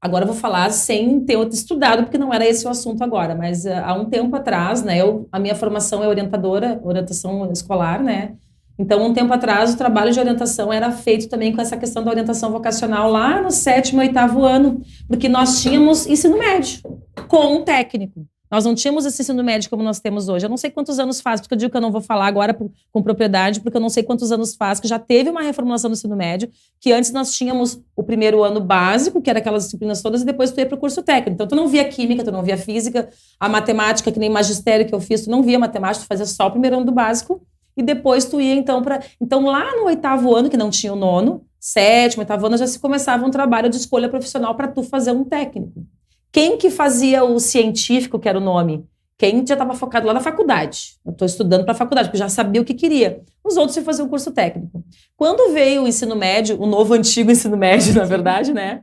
agora eu vou falar sem ter estudado, porque não era esse o assunto agora, mas há um tempo atrás, né? A minha formação é orientação escolar, né? Então, um tempo atrás, o trabalho de orientação era feito também com essa questão da orientação vocacional lá no 7º, 8º ano, porque nós tínhamos ensino médio com um técnico. Nós não tínhamos esse ensino médio como nós temos hoje. Eu não sei quantos anos faz, porque eu digo que eu não vou falar agora com propriedade, porque eu não sei quantos anos faz, que já teve uma reformulação do ensino médio, que antes nós tínhamos o primeiro ano básico, que era aquelas disciplinas todas, e depois tu ia para o curso técnico. Então, tu não via química, tu não via física, a matemática, que nem magistério que eu fiz, tu não via matemática, tu fazia só o primeiro ano do básico, e depois tu ia, então, Então, lá no 8º ano, que não tinha o 9º, 7º, 8º ano, já se começava um trabalho de escolha profissional para tu fazer um técnico. Quem que fazia o científico, que era o nome? Quem já estava focado lá na faculdade. Eu estou estudando para a faculdade, porque já sabia o que queria. Os outros iam fazer um curso técnico. Quando veio o ensino médio, o novo antigo ensino médio, na verdade, né?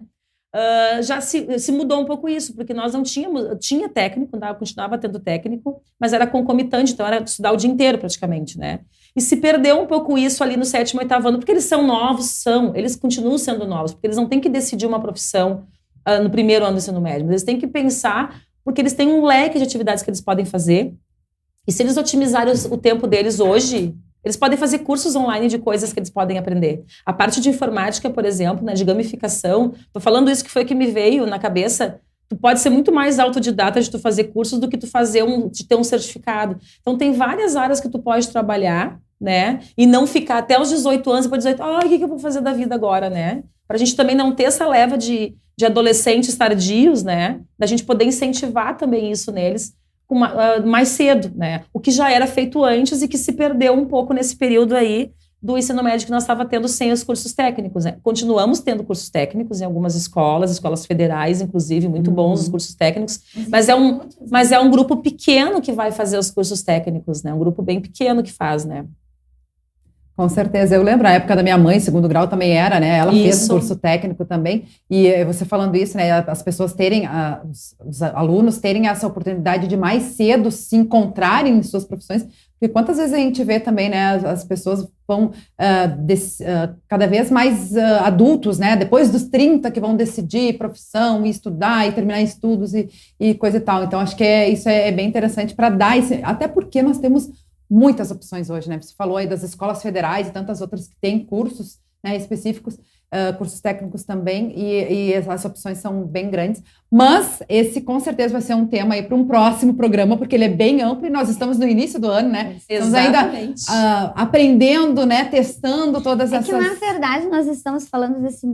Já se mudou um pouco isso, porque nós não tinha técnico, continuava tendo técnico, mas era concomitante, então era estudar o dia inteiro praticamente, né? E se perdeu um pouco isso ali no 7º, 8º ano, porque eles são novos, eles continuam sendo novos, porque eles não têm que decidir uma profissão no primeiro ano do ensino médio, mas eles têm que pensar, porque eles têm um leque de atividades que eles podem fazer, e se eles otimizarem o tempo deles hoje, eles podem fazer cursos online de coisas que eles podem aprender. A parte de informática, por exemplo, né, de gamificação, tô falando isso que foi que me veio na cabeça, tu pode ser muito mais autodidata de tu fazer cursos do que tu de ter um certificado. Então, tem várias áreas que tu pode trabalhar, né, e não ficar até os 18 anos e depois 18, o que eu vou fazer da vida agora, né? Pra gente também não ter essa leva de adolescentes tardios, né, da gente poder incentivar também isso neles, mais cedo, né? O que já era feito antes e que se perdeu um pouco nesse período aí do ensino médio que nós estávamos tendo sem os cursos técnicos, né? Continuamos tendo cursos técnicos em algumas escolas federais, inclusive, muito bons os cursos técnicos, mas é um grupo pequeno que vai fazer os cursos técnicos, né? Um grupo bem pequeno que faz, né? Com certeza, eu lembro, a época da minha mãe, segundo grau também era, né, ela fez curso técnico também, e você falando isso, né, as pessoas os alunos terem essa oportunidade de mais cedo se encontrarem em suas profissões, porque quantas vezes a gente vê também, né, as pessoas vão cada vez mais adultos, né, depois dos 30 que vão decidir profissão e estudar e terminar estudos e coisa e tal, então acho que isso é bem interessante para dar até porque nós temos muitas opções hoje, né? Você falou aí das escolas federais e tantas outras que têm cursos, né, específicos, cursos técnicos também, e as opções são bem grandes. Mas esse, com certeza, vai ser um tema aí para um próximo programa, porque ele é bem amplo e nós estamos no início do ano, né? Exatamente. Estamos ainda aprendendo, né? Testando todas essas... que, na verdade, nós estamos falando desse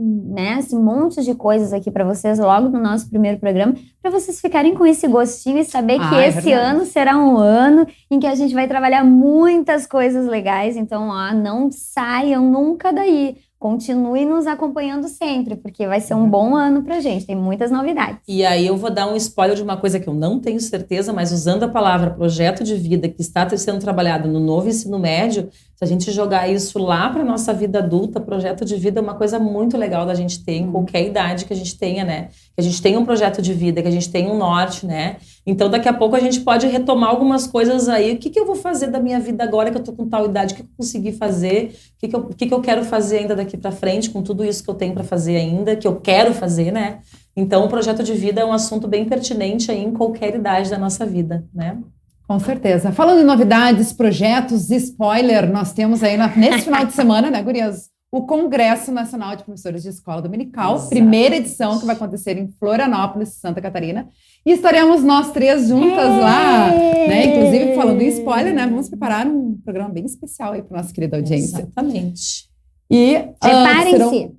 monte de coisas aqui para vocês logo no nosso primeiro programa, para vocês ficarem com esse gostinho e saber que esse ano será um ano em que a gente vai trabalhar muitas coisas legais. Então, não saiam nunca daí. Continue nos acompanhando sempre, porque vai ser um bom ano pra gente, tem muitas novidades. E aí eu vou dar um spoiler de uma coisa que eu não tenho certeza, mas usando a palavra projeto de vida que está sendo trabalhado no novo ensino médio, se a gente jogar isso lá para nossa vida adulta, projeto de vida é uma coisa muito legal da gente ter em qualquer idade que a gente tenha, né? Que a gente tenha um projeto de vida, que a gente tenha um norte, né? Então daqui a pouco a gente pode retomar algumas coisas aí. O que eu vou fazer da minha vida agora que eu tô com tal idade? O que eu consegui fazer? O que eu quero fazer ainda daqui para frente com tudo isso que eu tenho para fazer ainda, que eu quero fazer, né? Então o projeto de vida é um assunto bem pertinente aí em qualquer idade da nossa vida, né? Com certeza. Falando em novidades, projetos, spoiler, nós temos aí nesse final de semana, né, gurias, o Congresso Nacional de Professores de Escola Dominical, primeira edição que vai acontecer em Florianópolis, Santa Catarina. E estaremos nós 3 juntas lá, né? Inclusive, falando em spoiler, né? Vamos preparar um programa bem especial aí para nossa querida audiência. Exatamente. E preparem-se,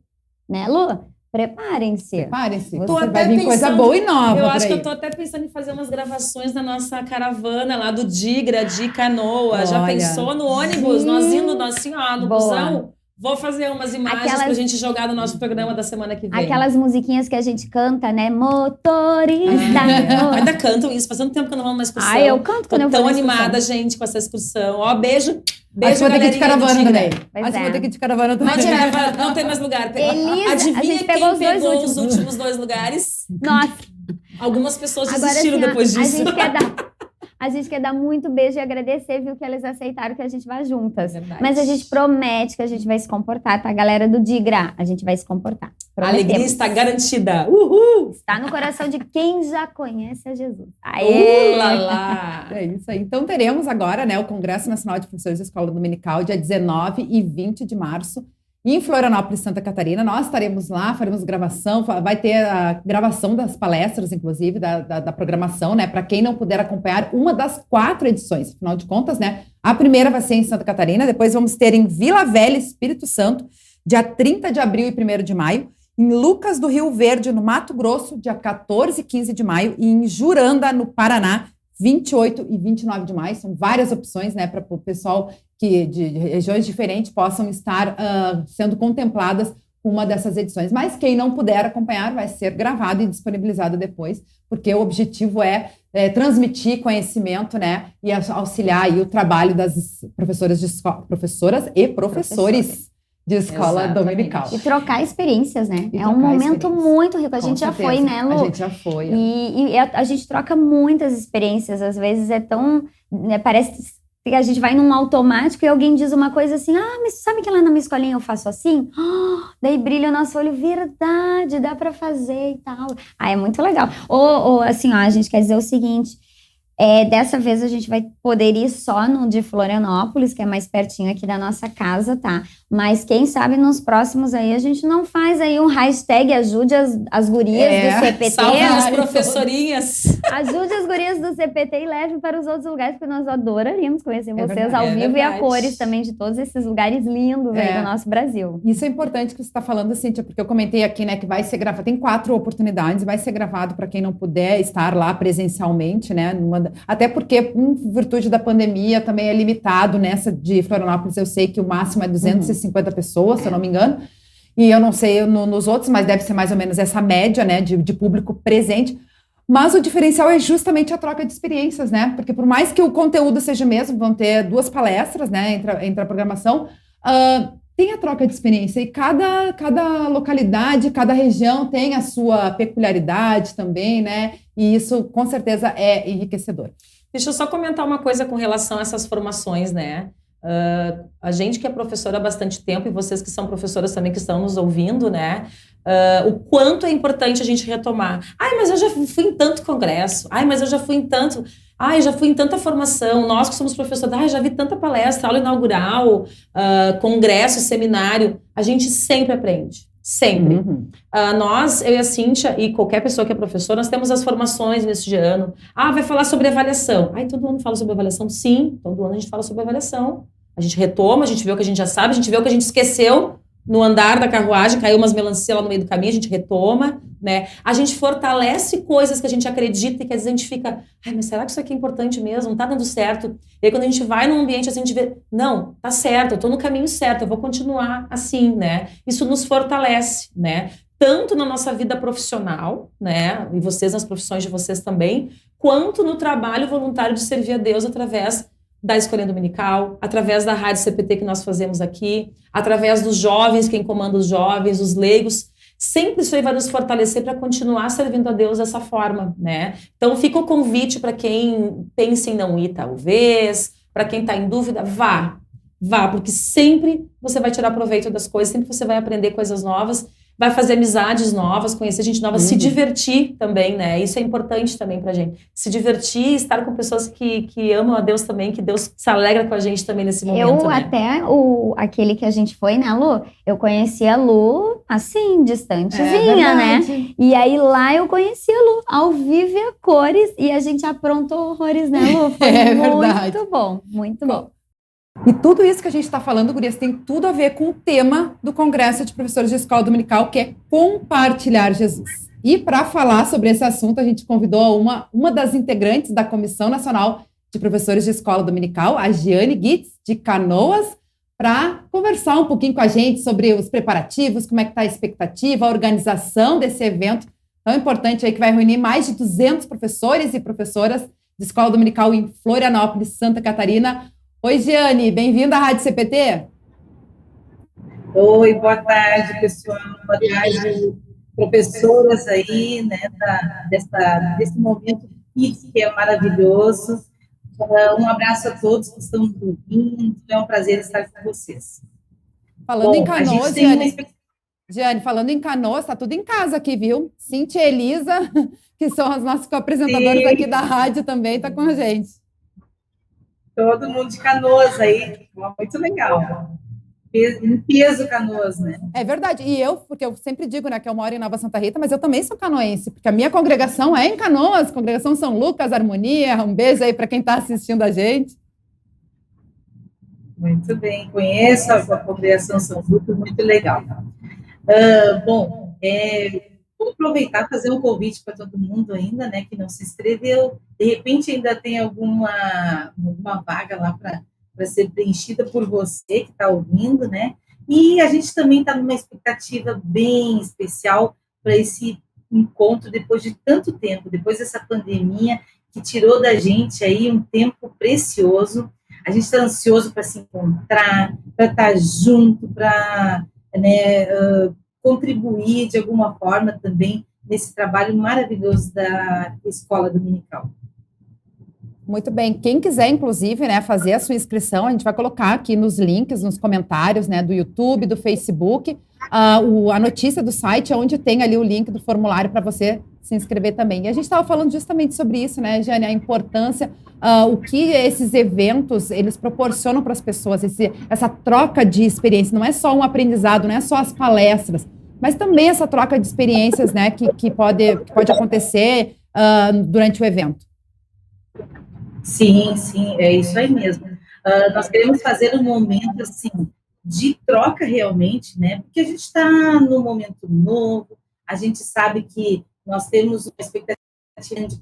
né, Lu? Preparem-se. Preparem-se. Vai vir coisa boa e nova. Eu acho que eu tô até pensando em fazer umas gravações da nossa caravana lá do Digra, de Canoa. Olha, já pensou no ônibus? Nós indo assim, ó, no busão. Vou fazer umas imagens pra gente jogar no nosso programa da semana que vem. Aquelas musiquinhas que a gente canta, né? Motorista. Ainda cantam isso. Faz tanto tempo que eu não vou numa excursão. Eu canto quando eu vou tão animada, gente, com essa excursão. Ó, beijo. Beijo, vou ter que ir de caravana também. Acho que vou ter que ir de caravana também. Não tem mais lugar. Elisa, adivinha quem pegou os últimos 2 lugares? Nossa. Algumas pessoas desistiram depois disso. A gente quer dar muito beijo e agradecer, viu, que eles aceitaram que a gente vá juntas. Verdade. Mas a gente promete que a gente vai se comportar, tá? Galera do Digra, a gente vai se comportar. A alegria está garantida. Uhul! Está no coração de quem já conhece a Jesus. Aê! Lá. É isso aí. Então teremos agora, né, o Congresso Nacional de Professores de Escola Dominical, dia 19 e 20 de março. Em Florianópolis, Santa Catarina, nós estaremos lá, faremos gravação, vai ter a gravação das palestras, inclusive, da programação, né? Para quem não puder acompanhar uma das 4 edições, afinal de contas, né? A primeira vai ser em Santa Catarina, depois vamos ter em Vila Velha, Espírito Santo, dia 30 de abril e 1º de maio, em Lucas do Rio Verde, no Mato Grosso, dia 14 e 15 de maio, e em Juranda, no Paraná, 28 e 29 de maio. São várias opções, né, para o pessoal que de regiões diferentes possam estar sendo contempladas com uma dessas edições. Mas quem não puder acompanhar vai ser gravado e disponibilizado depois, porque o objetivo é transmitir conhecimento, né, e auxiliar aí o trabalho das professoras e professores de escola dominical. E trocar experiências, né? É um momento muito rico. A gente já foi, né, Lu? A gente já foi. E a gente troca muitas experiências. Às vezes é tão... Né, parece que a gente vai num automático e alguém diz uma coisa assim, mas sabe que lá na minha escolinha eu faço assim? Daí brilha o nosso olho, verdade, dá pra fazer e tal. É muito legal. Ou assim, a gente quer dizer o seguinte... dessa vez a gente vai poder ir só no de Florianópolis, que é mais pertinho aqui da nossa casa, tá? Mas quem sabe nos próximos aí a gente não faz aí um hashtag ajude as gurias do CPT. Salve as professorinhas. Ajude as gurias do CPT e leve para os outros lugares, porque nós adoraríamos conhecer vocês verdade, ao vivo e a cores também de todos esses lugares lindos aí do nosso Brasil. Isso é importante que você está falando, Cíntia, porque eu comentei aqui, né, que vai ser gravado, tem 4 oportunidades, vai ser gravado para quem não puder estar lá presencialmente, né, até porque, em virtude da pandemia, também é limitado nessa de Florianópolis, eu sei que o máximo é 250 pessoas, se eu não me engano, e eu não sei nos outros, mas deve ser mais ou menos essa média, né, de público presente. Mas o diferencial é justamente a troca de experiências, né, porque por mais que o conteúdo seja o mesmo, vão ter 2 palestras, né, entre a programação, tem a troca de experiência e cada localidade, cada região tem a sua peculiaridade também, né? E isso com certeza é enriquecedor. Deixa eu só comentar uma coisa com relação a essas formações, né? A gente que é professora há bastante tempo e vocês que são professoras também que estão nos ouvindo, né? O quanto é importante a gente retomar. Mas eu já fui em tanto congresso. Mas eu já fui em tanto... já fui em tanta formação, nós que somos professores, já vi tanta palestra, aula inaugural, congresso, seminário, a gente sempre aprende, sempre. Nós, eu e a Cíntia e qualquer pessoa que é professora, nós temos as formações nesse ano. Vai falar sobre avaliação. Todo ano fala sobre avaliação? Sim, todo ano a gente fala sobre avaliação. A gente retoma, a gente vê o que a gente já sabe, a gente vê o que a gente esqueceu no andar da carruagem, caiu umas melancia lá no meio do caminho, a gente retoma, né? A gente fortalece coisas que a gente acredita e que às vezes a gente fica, mas será que isso aqui é importante mesmo? Não tá dando certo. E aí quando a gente vai num ambiente assim, a gente vê, não, tá certo, eu tô no caminho certo, eu vou continuar assim, né? Isso nos fortalece, né? Tanto na nossa vida profissional, né? E vocês nas profissões de vocês também, quanto no trabalho voluntário de servir a Deus através da Escolinha Dominical, através da Rádio CPT que nós fazemos aqui, através dos jovens, quem comanda os jovens, os leigos, sempre isso aí vai nos fortalecer para continuar servindo a Deus dessa forma, né? Então fica o convite para quem pensa em não ir talvez, para quem está em dúvida, vá, porque sempre você vai tirar proveito das coisas, sempre você vai aprender coisas novas. vai fazer amizades novas, conhecer gente nova, se divertir também, né? Isso é importante também pra gente. Se divertir, estar com pessoas que amam a Deus também, que Deus se alegra com a gente também nesse momento, né? Até aquele que a gente foi, né, Lu? Eu conheci a Lu, assim, distantezinha, né? E aí lá eu conheci a Lu, ao vivo e a cores, e a gente aprontou horrores, né, Lu? Foi muito bom, muito bom. E tudo isso que a gente está falando, gurias, tem tudo a ver com o tema do Congresso de Professores de Escola Dominical, que é compartilhar Jesus. E para falar sobre esse assunto, a gente convidou uma das integrantes da Comissão Nacional de Professores de Escola Dominical, a Giane Gitz, de Canoas, para conversar um pouquinho com a gente sobre os preparativos, como é que está a expectativa, a organização desse evento tão importante aí, que vai reunir mais de 200 professores e professoras de Escola Dominical em Florianópolis, Santa Catarina. Oi, Giane, bem-vinda à Rádio CPT. Oi, boa tarde, pessoal. Boa tarde, professoras aí, né, desse momento que é maravilhoso. Um abraço a todos que estão nos ouvindo. É um prazer estar com vocês. Falando em Canoas, Giane, falando em Canoas, tá tudo em casa aqui, viu? Cíntia e Elisa, que são as nossas co-apresentadoras aqui da rádio também, tá com a gente. Todo mundo de Canoas aí, muito legal. Em peso Canoas, né? É verdade. E porque eu sempre digo, né, que eu moro em Nova Santa Rita, mas eu também sou canoense, porque a minha congregação é em Canoas, congregação São Lucas, Harmonia. Um beijo aí para quem está assistindo a gente. Muito bem, conheço a congregação São Lucas, muito legal. Vou aproveitar e fazer um convite para todo mundo ainda, né, que não se inscreveu. De repente ainda tem alguma vaga lá para ser preenchida por você que está ouvindo, né? E a gente também está numa expectativa bem especial para esse encontro depois de tanto tempo, depois dessa pandemia que tirou da gente aí um tempo precioso. A gente está ansioso para se encontrar, para estar junto, para, né, contribuir de alguma forma também nesse trabalho maravilhoso da Escola Dominical. Muito bem. Quem quiser, inclusive, né, fazer a sua inscrição, a gente vai colocar aqui nos links, nos comentários, né, do YouTube, do Facebook, a notícia do site, onde tem ali o link do formulário para você se inscrever também. E a gente estava falando justamente sobre isso, né, Giane, a importância, o que esses eventos, eles proporcionam para as pessoas, essa troca de experiência. Não é só um aprendizado, não é só as palestras, mas também essa troca de experiências, né, que pode acontecer durante o evento. Sim, é isso aí mesmo. Nós queremos fazer um momento, assim, de troca realmente, né? Porque a gente está num momento novo, a gente sabe que nós temos uma expectativa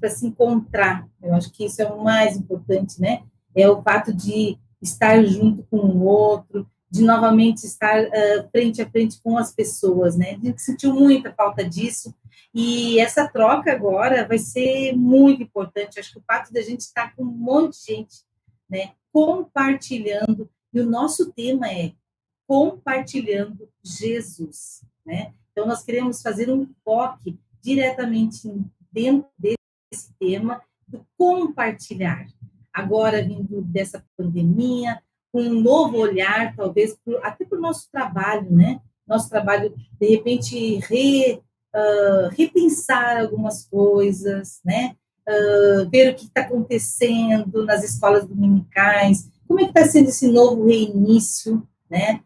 para se encontrar. Eu acho que isso é o mais importante, né? É o fato de estar junto com o outro, de novamente estar frente a frente com as pessoas, né? A gente sentiu muita falta disso. E essa troca agora vai ser muito importante. Acho que o fato da gente estar com um monte de gente, né, compartilhando, e o nosso tema é compartilhando Jesus, né? Então, nós queremos fazer um foco diretamente dentro desse tema do compartilhar. Agora, vindo dessa pandemia, com um novo olhar, talvez, até para o nosso trabalho, né? Nosso trabalho, de repente, repensar algumas coisas, né? Ver o que está acontecendo nas escolas dominicais, como é que está sendo esse novo reinício, né?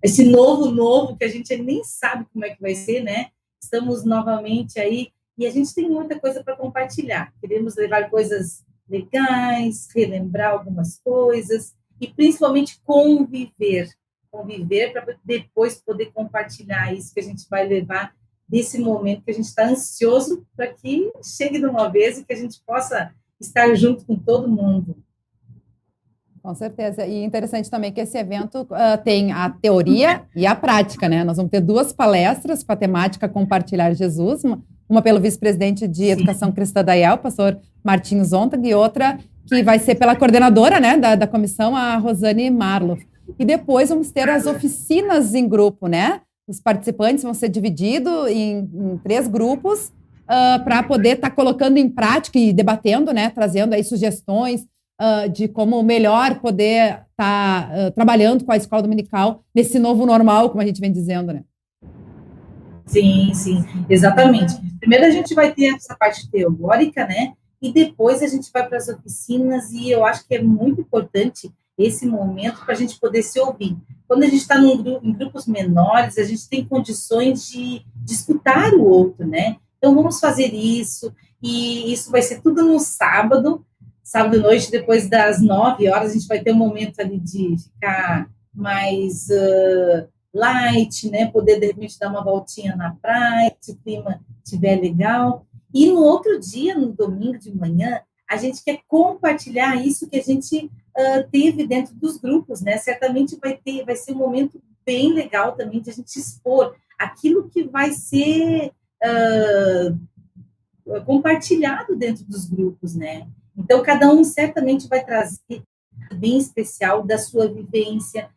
Esse novo que a gente nem sabe como é que vai ser, né? Estamos novamente aí e a gente tem muita coisa para compartilhar. Queremos levar coisas legais, relembrar algumas coisas e principalmente conviver para depois poder compartilhar isso que a gente vai levar desse momento que a gente está ansioso para que chegue de uma vez e que a gente possa estar junto com todo mundo. Com certeza. E interessante também que esse evento tem a teoria e a prática, né? Nós vamos ter 2 palestras com a temática Compartilhar Jesus, uma pelo vice-presidente de Educação Cristã da IEL, pastor Martinho Zontag, e outra que vai ser pela coordenadora, né, da comissão, a Rosane Marloff. E depois vamos ter as oficinas em grupo, né? Os participantes vão ser divididos em 3 grupos para poder estar colocando em prática e debatendo, né? Trazendo aí sugestões de como melhor poder estar trabalhando com a escola dominical nesse novo normal, como a gente vem dizendo, né? Sim, exatamente. Primeiro a gente vai ter essa parte teórica, né? E depois a gente vai para as oficinas e eu acho que é muito importante esse momento para a gente poder se ouvir. Quando a gente está em grupos menores, a gente tem condições de escutar o outro, né? Então vamos fazer isso, e isso vai ser tudo no sábado à noite, depois das 9 horas, a gente vai ter um momento ali de ficar mais light, né? Poder, de repente, dar uma voltinha na praia, se o clima estiver legal. E no outro dia, no domingo de manhã, a gente quer compartilhar isso que a gente teve dentro dos grupos, né? Certamente vai ser um momento bem legal também de a gente expor aquilo que vai ser compartilhado dentro dos grupos, né? Então, cada um certamente vai trazer bem especial da sua vivência,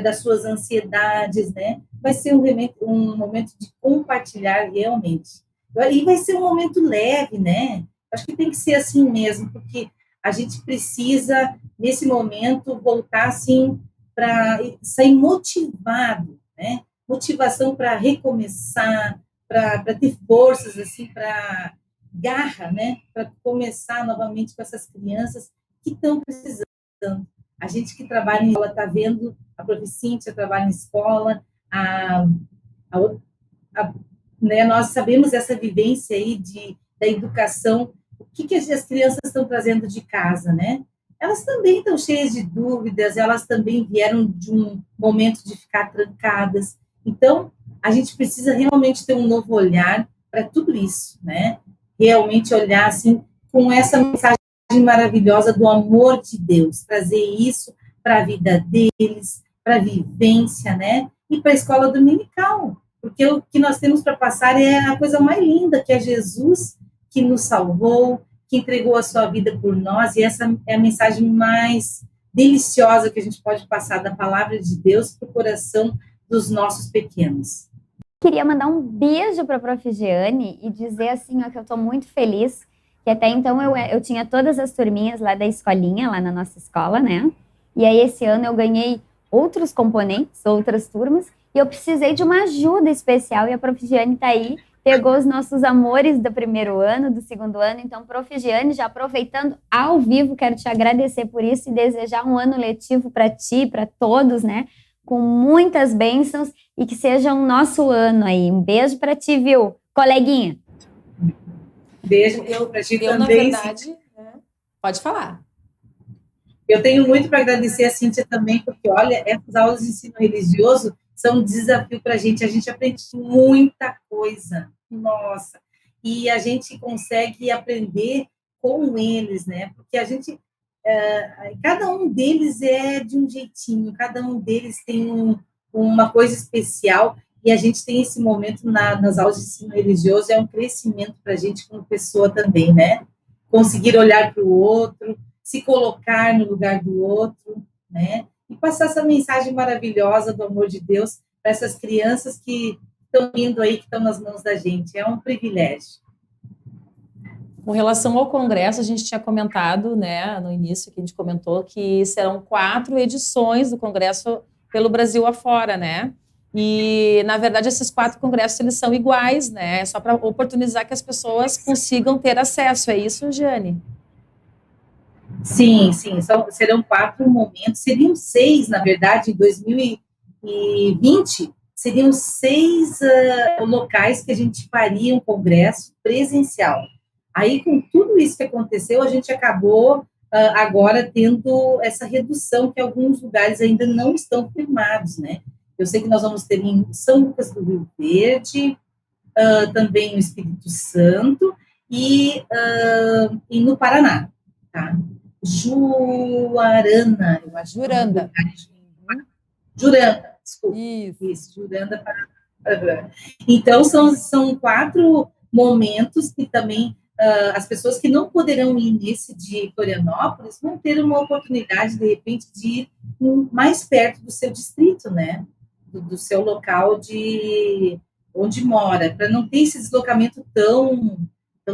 das suas ansiedades, né? Vai ser um momento de compartilhar realmente. E vai ser um momento leve, né? Acho que tem que ser assim mesmo, porque a gente precisa, nesse momento, voltar assim para sair motivado, né? Motivação para recomeçar, para ter forças, assim, para garra, né? Para começar novamente com essas crianças que estão precisando. A gente que trabalha em escola está vendo, a Prof. Cíntia trabalha em escola, né, nós sabemos essa vivência aí da educação, o que as crianças estão trazendo de casa, né? Elas também estão cheias de dúvidas, elas também vieram de um momento de ficar trancadas. Então, a gente precisa realmente ter um novo olhar para tudo isso, né? Realmente olhar assim com essa mensagem maravilhosa do amor de Deus, trazer isso para a vida deles, para a vivência, né? E para a escola dominical, porque o que nós temos para passar é a coisa mais linda, que é Jesus que nos salvou, que entregou a sua vida por nós, e essa é a mensagem mais deliciosa que a gente pode passar da palavra de Deus para o coração dos nossos pequenos. Queria mandar um beijo para a Prof. Jeane e dizer assim, ó, que eu estou muito feliz, que até então eu tinha todas as turminhas lá da escolinha, lá na nossa escola, né? E aí esse ano eu ganhei outros componentes, outras turmas, e eu precisei de uma ajuda especial, e a Prof. Jeane está aí, pegou os nossos amores do primeiro ano, do segundo ano. Então, Prof. Jeane, já aproveitando ao vivo, quero te agradecer por isso e desejar um ano letivo para ti, para todos, né? Com muitas bênçãos e que seja um nosso ano aí. Um beijo para ti, viu, coleguinha? Beijo para ti também. Na verdade, né? Pode falar. Eu tenho muito para agradecer a Cíntia também, porque, olha, essas aulas de ensino religioso são um desafio para a gente aprende muita coisa, nossa, e a gente consegue aprender com eles, né, porque a gente, cada um deles é de um jeitinho, cada um deles tem uma coisa especial, e a gente tem esse momento nas aulas de ensino religioso, é um crescimento para a gente como pessoa também, né, conseguir olhar para o outro, se colocar no lugar do outro, né, e passar essa mensagem maravilhosa do amor de Deus para essas crianças que estão vindo aí, que estão nas mãos da gente. É um privilégio. Com relação ao congresso, a gente tinha comentado, né, no início, que a gente comentou que serão 4 edições do congresso pelo Brasil afora, né? E, na verdade, esses 4 congressos, eles são iguais, né? Só para oportunizar que as pessoas consigam ter acesso. É isso, Jeane? Sim. Serão 4 momentos. Seriam 6, na verdade, em 2020, seriam 6 locais que a gente faria um congresso presencial. Aí, com tudo isso que aconteceu, a gente acabou agora tendo essa redução, que alguns lugares ainda não estão firmados, né? Eu sei que nós vamos ter em São Lucas do Rio Verde, também no Espírito Santo e no Paraná, tá? Juarana, eu acho. Juranda. Juranda, desculpa. Isso, Juranda, Paraná. Então, são 4 momentos que também as pessoas que não poderão ir nesse de Florianópolis vão ter uma oportunidade, de repente, de ir mais perto do seu distrito, né? Do seu local de onde mora, para não ter esse deslocamento tão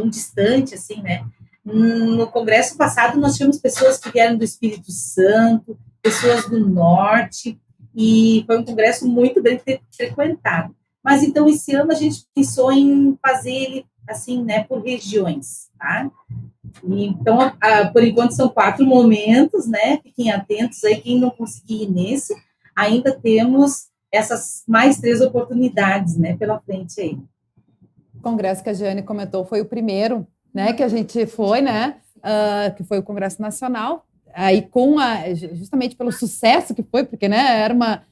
distante assim, né? No congresso passado, nós tivemos pessoas que vieram do Espírito Santo, pessoas do Norte, e foi um congresso muito bem frequentado. Mas, então, esse ano a gente pensou em fazer ele, assim, né, por regiões, tá? Então, por enquanto, são 4 momentos, né? Fiquem atentos aí, quem não conseguir ir nesse, ainda temos essas mais 3 oportunidades, né, pela frente aí. O congresso que a Jeane comentou foi o primeiro, né, que a gente foi, né, que foi o Congresso Nacional, aí justamente pelo sucesso que foi, porque, né, era uma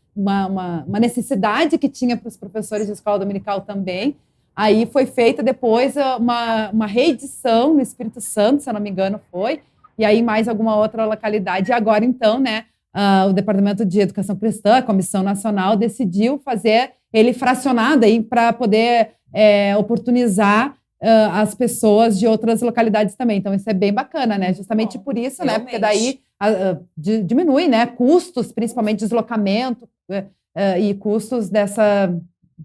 necessidade que tinha para os professores de escola dominical também. Aí foi feita depois uma reedição no Espírito Santo, se eu não me engano, foi, e aí mais alguma outra localidade. E agora, então, né, o Departamento de Educação Cristã, a Comissão Nacional, decidiu fazer ele fracionado aí para poder oportunizar as pessoas de outras localidades também. Então, isso é bem bacana, né? Justamente por isso, realmente, né? Porque daí diminui, né? Custos, principalmente deslocamento e custos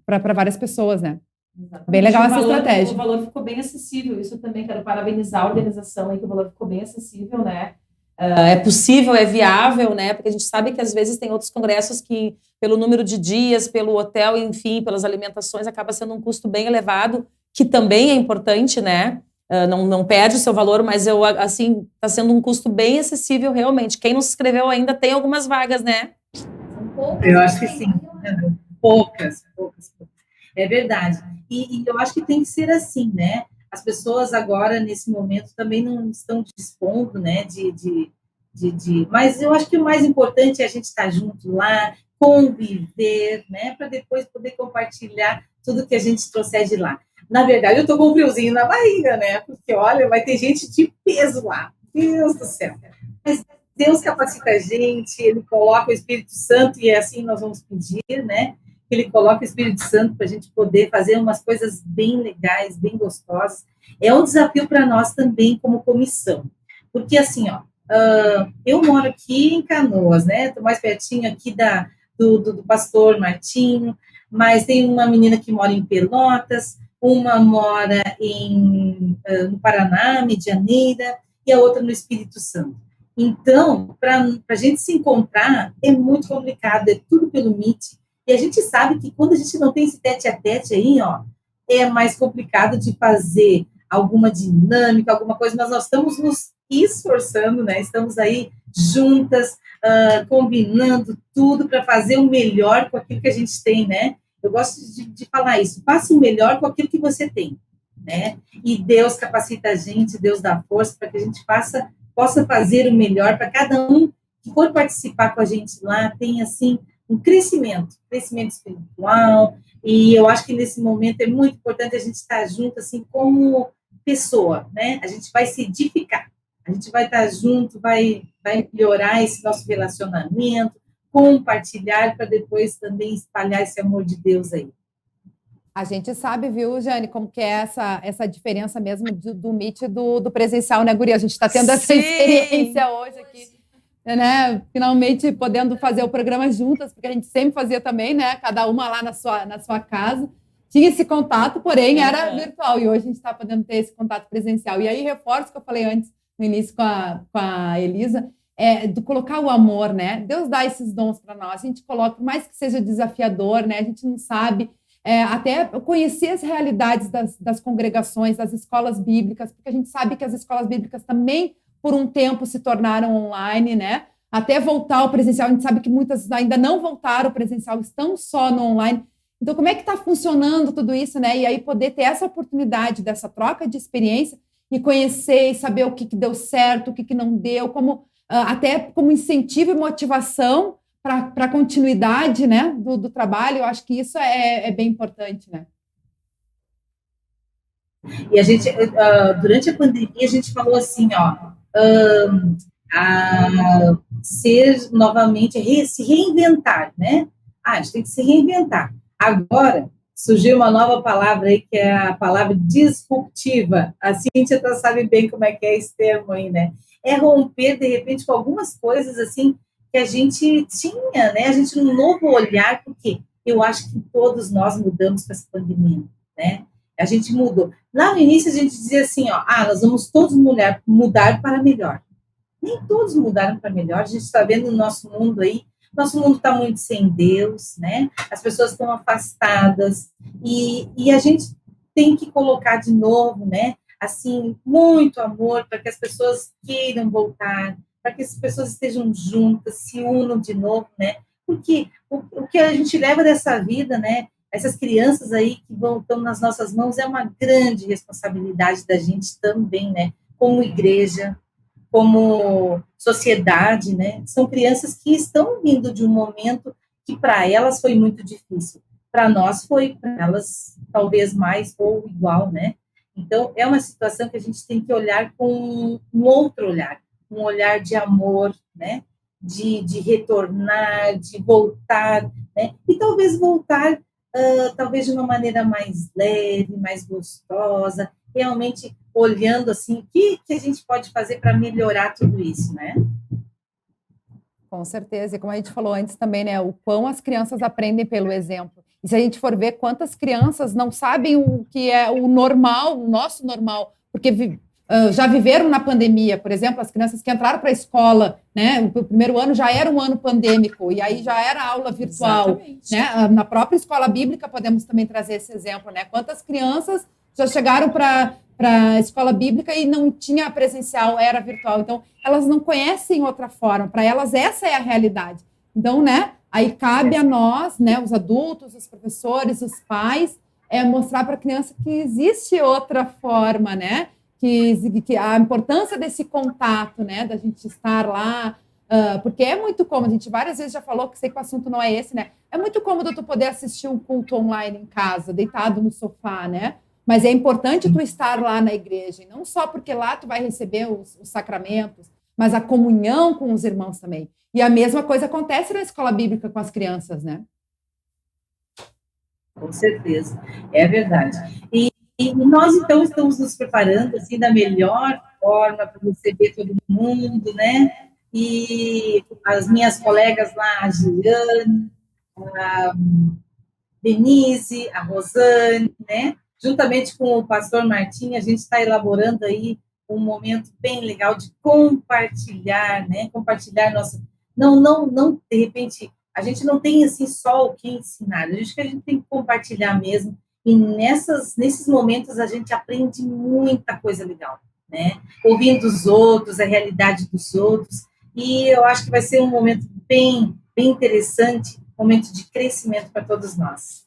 para várias pessoas, né? Exatamente. Bem legal essa estratégia. O valor ficou bem acessível. Isso também quero parabenizar a organização aí, que o valor ficou bem acessível, né? É possível, é viável, né? Porque a gente sabe que às vezes tem outros congressos que, pelo número de dias, pelo hotel, enfim, pelas alimentações, acaba sendo um custo bem elevado, que também é importante, né? Não perde o seu valor, mas assim, está sendo um custo bem acessível realmente. Quem não se inscreveu ainda tem algumas vagas, né? São poucas. Eu acho que sim. Poucas. É verdade. E eu acho que tem que ser assim, né? As pessoas agora, nesse momento, também não estão dispondo, né, mas eu acho que o mais importante é a gente estar junto lá, conviver, né, para depois poder compartilhar tudo que a gente trouxer de lá. Na verdade, eu estou com um friozinho na barriga, né, porque, olha, vai ter gente de peso lá. Deus do céu. Mas Deus capacita a gente, Ele coloca o Espírito Santo, e é assim nós vamos pedir, né, Ele coloca o Espírito Santo para a gente poder fazer umas coisas bem legais, bem gostosas. É um desafio para nós também como comissão. Porque, assim, ó, eu moro aqui em Canoas, né? Estou mais pertinho aqui do pastor Martinho, mas tem uma menina que mora em Pelotas, uma mora no Paraná, Medianeira, e a outra no Espírito Santo. Então, para a gente se encontrar, é muito complicado, é tudo pelo Meet. E a gente sabe que quando a gente não tem esse tete-a-tete aí, ó, é mais complicado de fazer alguma dinâmica, alguma coisa, mas nós estamos nos esforçando, né? Estamos aí juntas, combinando tudo para fazer o melhor com aquilo que a gente tem, né? Eu gosto de falar isso, faça o melhor com aquilo que você tem, né? E Deus capacita a gente, Deus dá força para que a gente possa fazer o melhor para cada um que for participar com a gente lá, tenha, assim, um crescimento espiritual, e eu acho que nesse momento é muito importante a gente estar junto, assim, como pessoa, né? A gente vai se edificar, a gente vai estar junto, vai melhorar esse nosso relacionamento, compartilhar para depois também espalhar esse amor de Deus aí. A gente sabe, viu, Jane, como que é essa diferença mesmo do Meet e do presencial, né, guria? A gente está tendo essa experiência hoje aqui, né? Finalmente podendo fazer o programa juntas, porque a gente sempre fazia também, né? Cada uma lá na sua casa. Tinha esse contato, porém era virtual, e hoje a gente está podendo ter esse contato presencial. E aí, reforço o que eu falei antes, no início com a Elisa, de colocar o amor, né? Deus dá esses dons para nós, a gente coloca, por mais que seja desafiador, né? A gente não sabe, até conhecer as realidades das congregações, das escolas bíblicas, porque a gente sabe que as escolas bíblicas também, por um tempo, se tornaram online, né? Até voltar ao presencial, a gente sabe que muitas ainda não voltaram ao presencial, estão só no online. Então, como é que está funcionando tudo isso, né? E aí poder ter essa oportunidade dessa troca de experiência e conhecer e saber o que deu certo, o que não deu, como até como incentivo e motivação para a continuidade, né, do trabalho. Eu acho que isso é bem importante, né? E a gente, durante a pandemia, a gente falou assim, ó, ser novamente, se reinventar, né? A gente tem que se reinventar. Agora, surgiu uma nova palavra aí, que é a palavra disruptiva. A Cíntia sabe bem como é que é esse termo aí, né? É romper, de repente, com algumas coisas, assim, que a gente tinha, né? A gente um novo olhar, porque eu acho que todos nós mudamos com essa pandemia, né? A gente mudou. Lá no início, a gente dizia assim, ó, nós vamos todos mudar para melhor. Nem todos mudaram para melhor. A gente está vendo no nosso mundo aí Nosso mundo está muito sem Deus, né? As pessoas estão afastadas e a gente tem que colocar de novo, né? Assim, muito amor para que as pessoas queiram voltar, para que as pessoas estejam juntas, se unam de novo, né? Porque o que a gente leva dessa vida, né? Essas crianças aí que estão nas nossas mãos é uma grande responsabilidade da gente também, né? Como igreja, como sociedade, né? São crianças que estão vindo de um momento que para elas foi muito difícil. Para nós foi, para elas talvez mais ou igual, né? Então, é uma situação que a gente tem que olhar com um outro olhar, um olhar de amor, né? De retornar, de voltar, né? E talvez voltar, talvez de uma maneira mais leve, mais gostosa, realmente olhando assim, o que a gente pode fazer para melhorar tudo isso, né? Com certeza, e como a gente falou antes também, né, o quão as crianças aprendem pelo exemplo. E se a gente for ver quantas crianças não sabem o que é o normal, o nosso normal, porque já viveram na pandemia, por exemplo, as crianças que entraram para a escola, né, o primeiro ano já era um ano pandêmico, e aí já era aula virtual, né, na própria escola bíblica podemos também trazer esse exemplo, né, quantas crianças já chegaram para a escola bíblica e não tinha presencial, era virtual. Então, elas não conhecem outra forma. Para elas, essa é a realidade. Então, né, aí cabe a nós, né, os adultos, os professores, os pais, mostrar para a criança que existe outra forma, né, que a importância desse contato, né, da gente estar lá, porque é muito cômodo, a gente várias vezes já falou, que sei que o assunto não é esse, né, é muito cômodo tu poder assistir um culto online em casa, deitado no sofá, né, mas é importante tu estar lá na igreja, e não só porque lá tu vai receber os sacramentos, mas a comunhão com os irmãos também. E a mesma coisa acontece na escola bíblica com as crianças, né? Com certeza, é verdade. E nós, então, estamos nos preparando, assim, da melhor forma para receber todo mundo, né? E as minhas colegas lá, a Giane, a Denise, a Rosane, né? Juntamente com o pastor Martim, a gente está elaborando aí um momento bem legal de compartilhar, né? Compartilhar nossa... Não, de repente, a gente não tem, assim, só o que ensinar, a gente tem que compartilhar mesmo, e nesses momentos a gente aprende muita coisa legal, né? Ouvindo os outros, a realidade dos outros, e eu acho que vai ser um momento bem, bem interessante, um momento de crescimento para todos nós.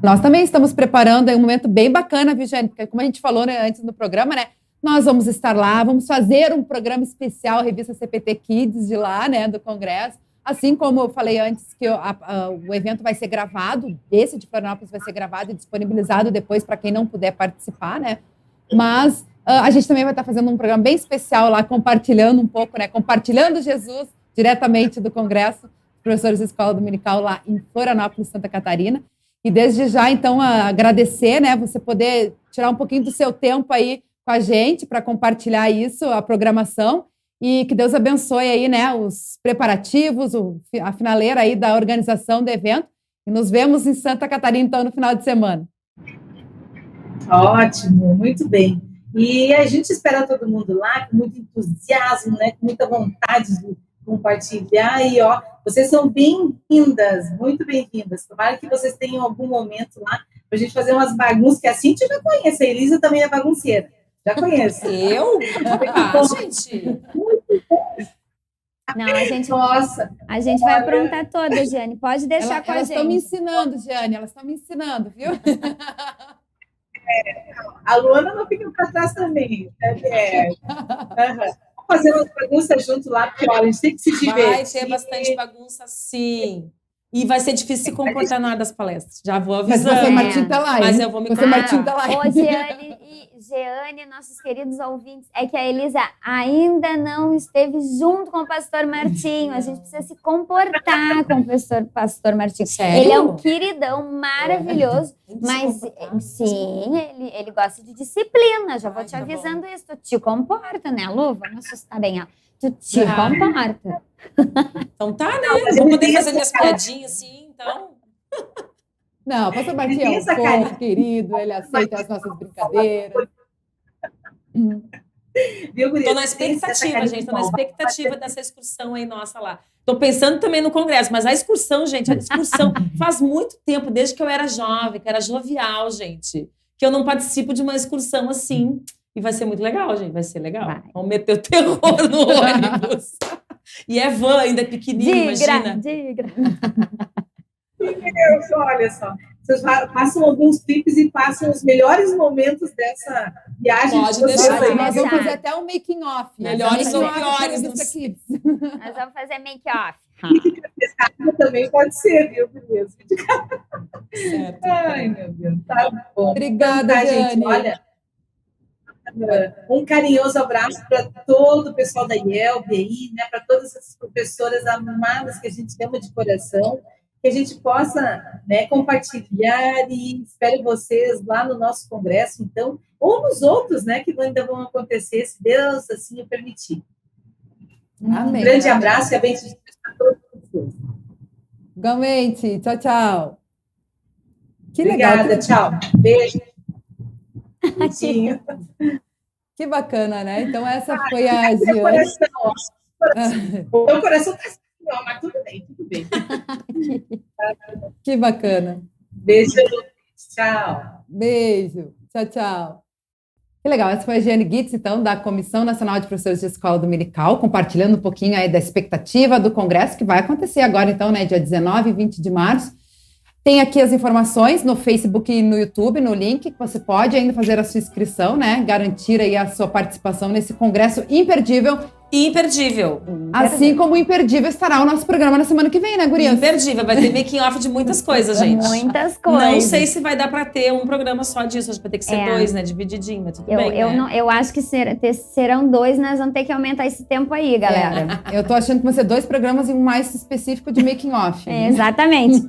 Nós também estamos preparando um momento bem bacana, viu, Jane? Porque como a gente falou, né, antes no programa, né, nós vamos estar lá, vamos fazer um programa especial, a revista CPT Kids de lá, né, do Congresso. Assim como eu falei antes, que o evento vai ser gravado, esse de Florianópolis vai ser gravado e disponibilizado depois para quem não puder participar, né? Mas a gente também vai estar fazendo um programa bem especial lá, compartilhando um pouco, né? Compartilhando Jesus diretamente do Congresso, professores da Escola Dominical lá em Florianópolis, Santa Catarina. E desde já, então, agradecer, né? Você poder tirar um pouquinho do seu tempo aí com a gente para compartilhar isso, a programação. E que Deus abençoe aí, né, os preparativos, a finaleira aí da organização do evento. E nos vemos em Santa Catarina, então, no final de semana. Ótimo, muito bem. E a gente espera todo mundo lá com muito entusiasmo, né, com muita vontade de compartilhar. E, ó, vocês são bem-vindas, muito bem-vindas. Tomara que vocês tenham algum momento lá para a gente fazer umas bagunças, que a Cíntia já conhece, a Elisa também é bagunceira. Já conheço. Eu? Gente. Não, a gente vai aprontar toda, Giane. Pode deixar com a gente. Elas estão me ensinando, Giane. Elas estão me ensinando, viu? A Luana não fica para trás também. Vamos fazer umas bagunças junto lá, porque olha, a gente tem que se divertir. Vai ter bastante bagunça, sim. E vai ser difícil se comportar na hora das palestras. Já vou avisando. Mas você Martim tá lá, mas eu vou me Martim tá lá. Ô, Jeane, nossos queridos ouvintes, é que a Elisa ainda não esteve junto com o pastor Martinho. A gente precisa se comportar com o pastor Martinho. Sério? Ele é um queridão maravilhoso, mas sim, ele gosta de disciplina. Já vou te avisando isso. Tu te comporta, né, Lu? Vamos assustar bem ela. Tu te comporta. Então tá, né? Vou poder fazer minhas piadinhas assim, então. Não, o pastor Martinho é um fofo, querido, ele aceita as nossas brincadeiras. Viu, Gurias? Tô na expectativa, gente. Tô na expectativa dessa excursão aí nossa lá. Tô pensando também no congresso, mas a excursão, gente, faz muito tempo, desde que eu era jovem, que era jovial, gente, que eu não participo de uma excursão assim. E vai ser muito legal, gente. Vai ser legal. Vai. Vamos meter o terror no ônibus. E é van, ainda é pequenininho, imagina. Digra. Olha só. Vocês passam alguns clipes e passam os melhores momentos dessa viagem. Pode deixar. Nós vamos fazer até um making off. Melhores ou piores. Nós vamos fazer make-off. Também pode ser, viu, beleza? Certo. Ai, meu Deus. Tá bom. Obrigada, então, gente. Olha, um carinhoso abraço para todo o pessoal da IELB aí, né? Para todas essas professoras amadas que a gente ama de coração. Que a gente possa, né, compartilhar e espero vocês lá no nosso congresso, então, ou nos outros, né, que ainda vão acontecer, se Deus assim o permitir. Amém. Um grande abraço e a bênção de Deus para todos vocês. Igualmente. Tchau, tchau. Que Obrigada, legal. tchau. Beijo. Beijinho. Que bacana, né? Então, essa foi a Giane. Meu coração está assim, mas tudo bem. Que bacana. Beijo. Tchau. Beijo. Tchau, tchau. Que legal. Essa foi a Giane Gitz, então, da Comissão Nacional de Professores de Escola Dominical, compartilhando um pouquinho aí da expectativa do congresso, que vai acontecer agora, então, né, dia 19 e 20 de março. Tem aqui as informações no Facebook e no YouTube, no link, que você pode ainda fazer a sua inscrição, né? Garantir aí a sua participação nesse congresso imperdível. Imperdível. Assim como imperdível estará o nosso programa na semana que vem, né, Gurias? Imperdível. Vai ter making off de muitas coisas, gente. Muitas coisas. Não sei se vai dar pra ter um programa só disso. Acho que vai ter que ser 2, né? Divididinho, mas tudo bem, né? Eu acho que serão 2, nós vamos ter que aumentar esse tempo aí, galera. Eu tô achando que vão ser 2 programas e um mais específico de making off. Exatamente.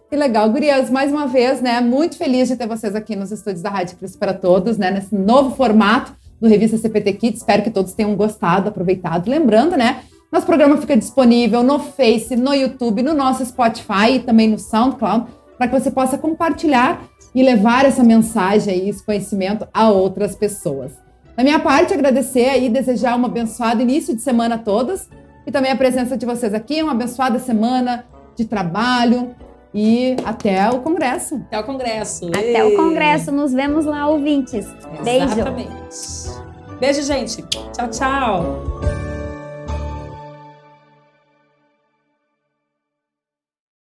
Que legal, Gurias, mais uma vez, né? Muito feliz de ter vocês aqui nos estúdios da Rádio Cristo para Todos, né? Nesse novo formato do Revista CPT Kids. Espero que todos tenham gostado, aproveitado. Lembrando, né? Nosso programa fica disponível no Face, no YouTube, no nosso Spotify e também no SoundCloud, para que você possa compartilhar e levar essa mensagem e esse conhecimento a outras pessoas. Da minha parte, agradecer aí, desejar um abençoado início de semana a todos e também a presença de vocês aqui, uma abençoada semana de trabalho e até o congresso. Até o congresso. Até o congresso. Nos vemos lá, ouvintes. Beijo. Exatamente. Beijo, gente. Tchau, tchau.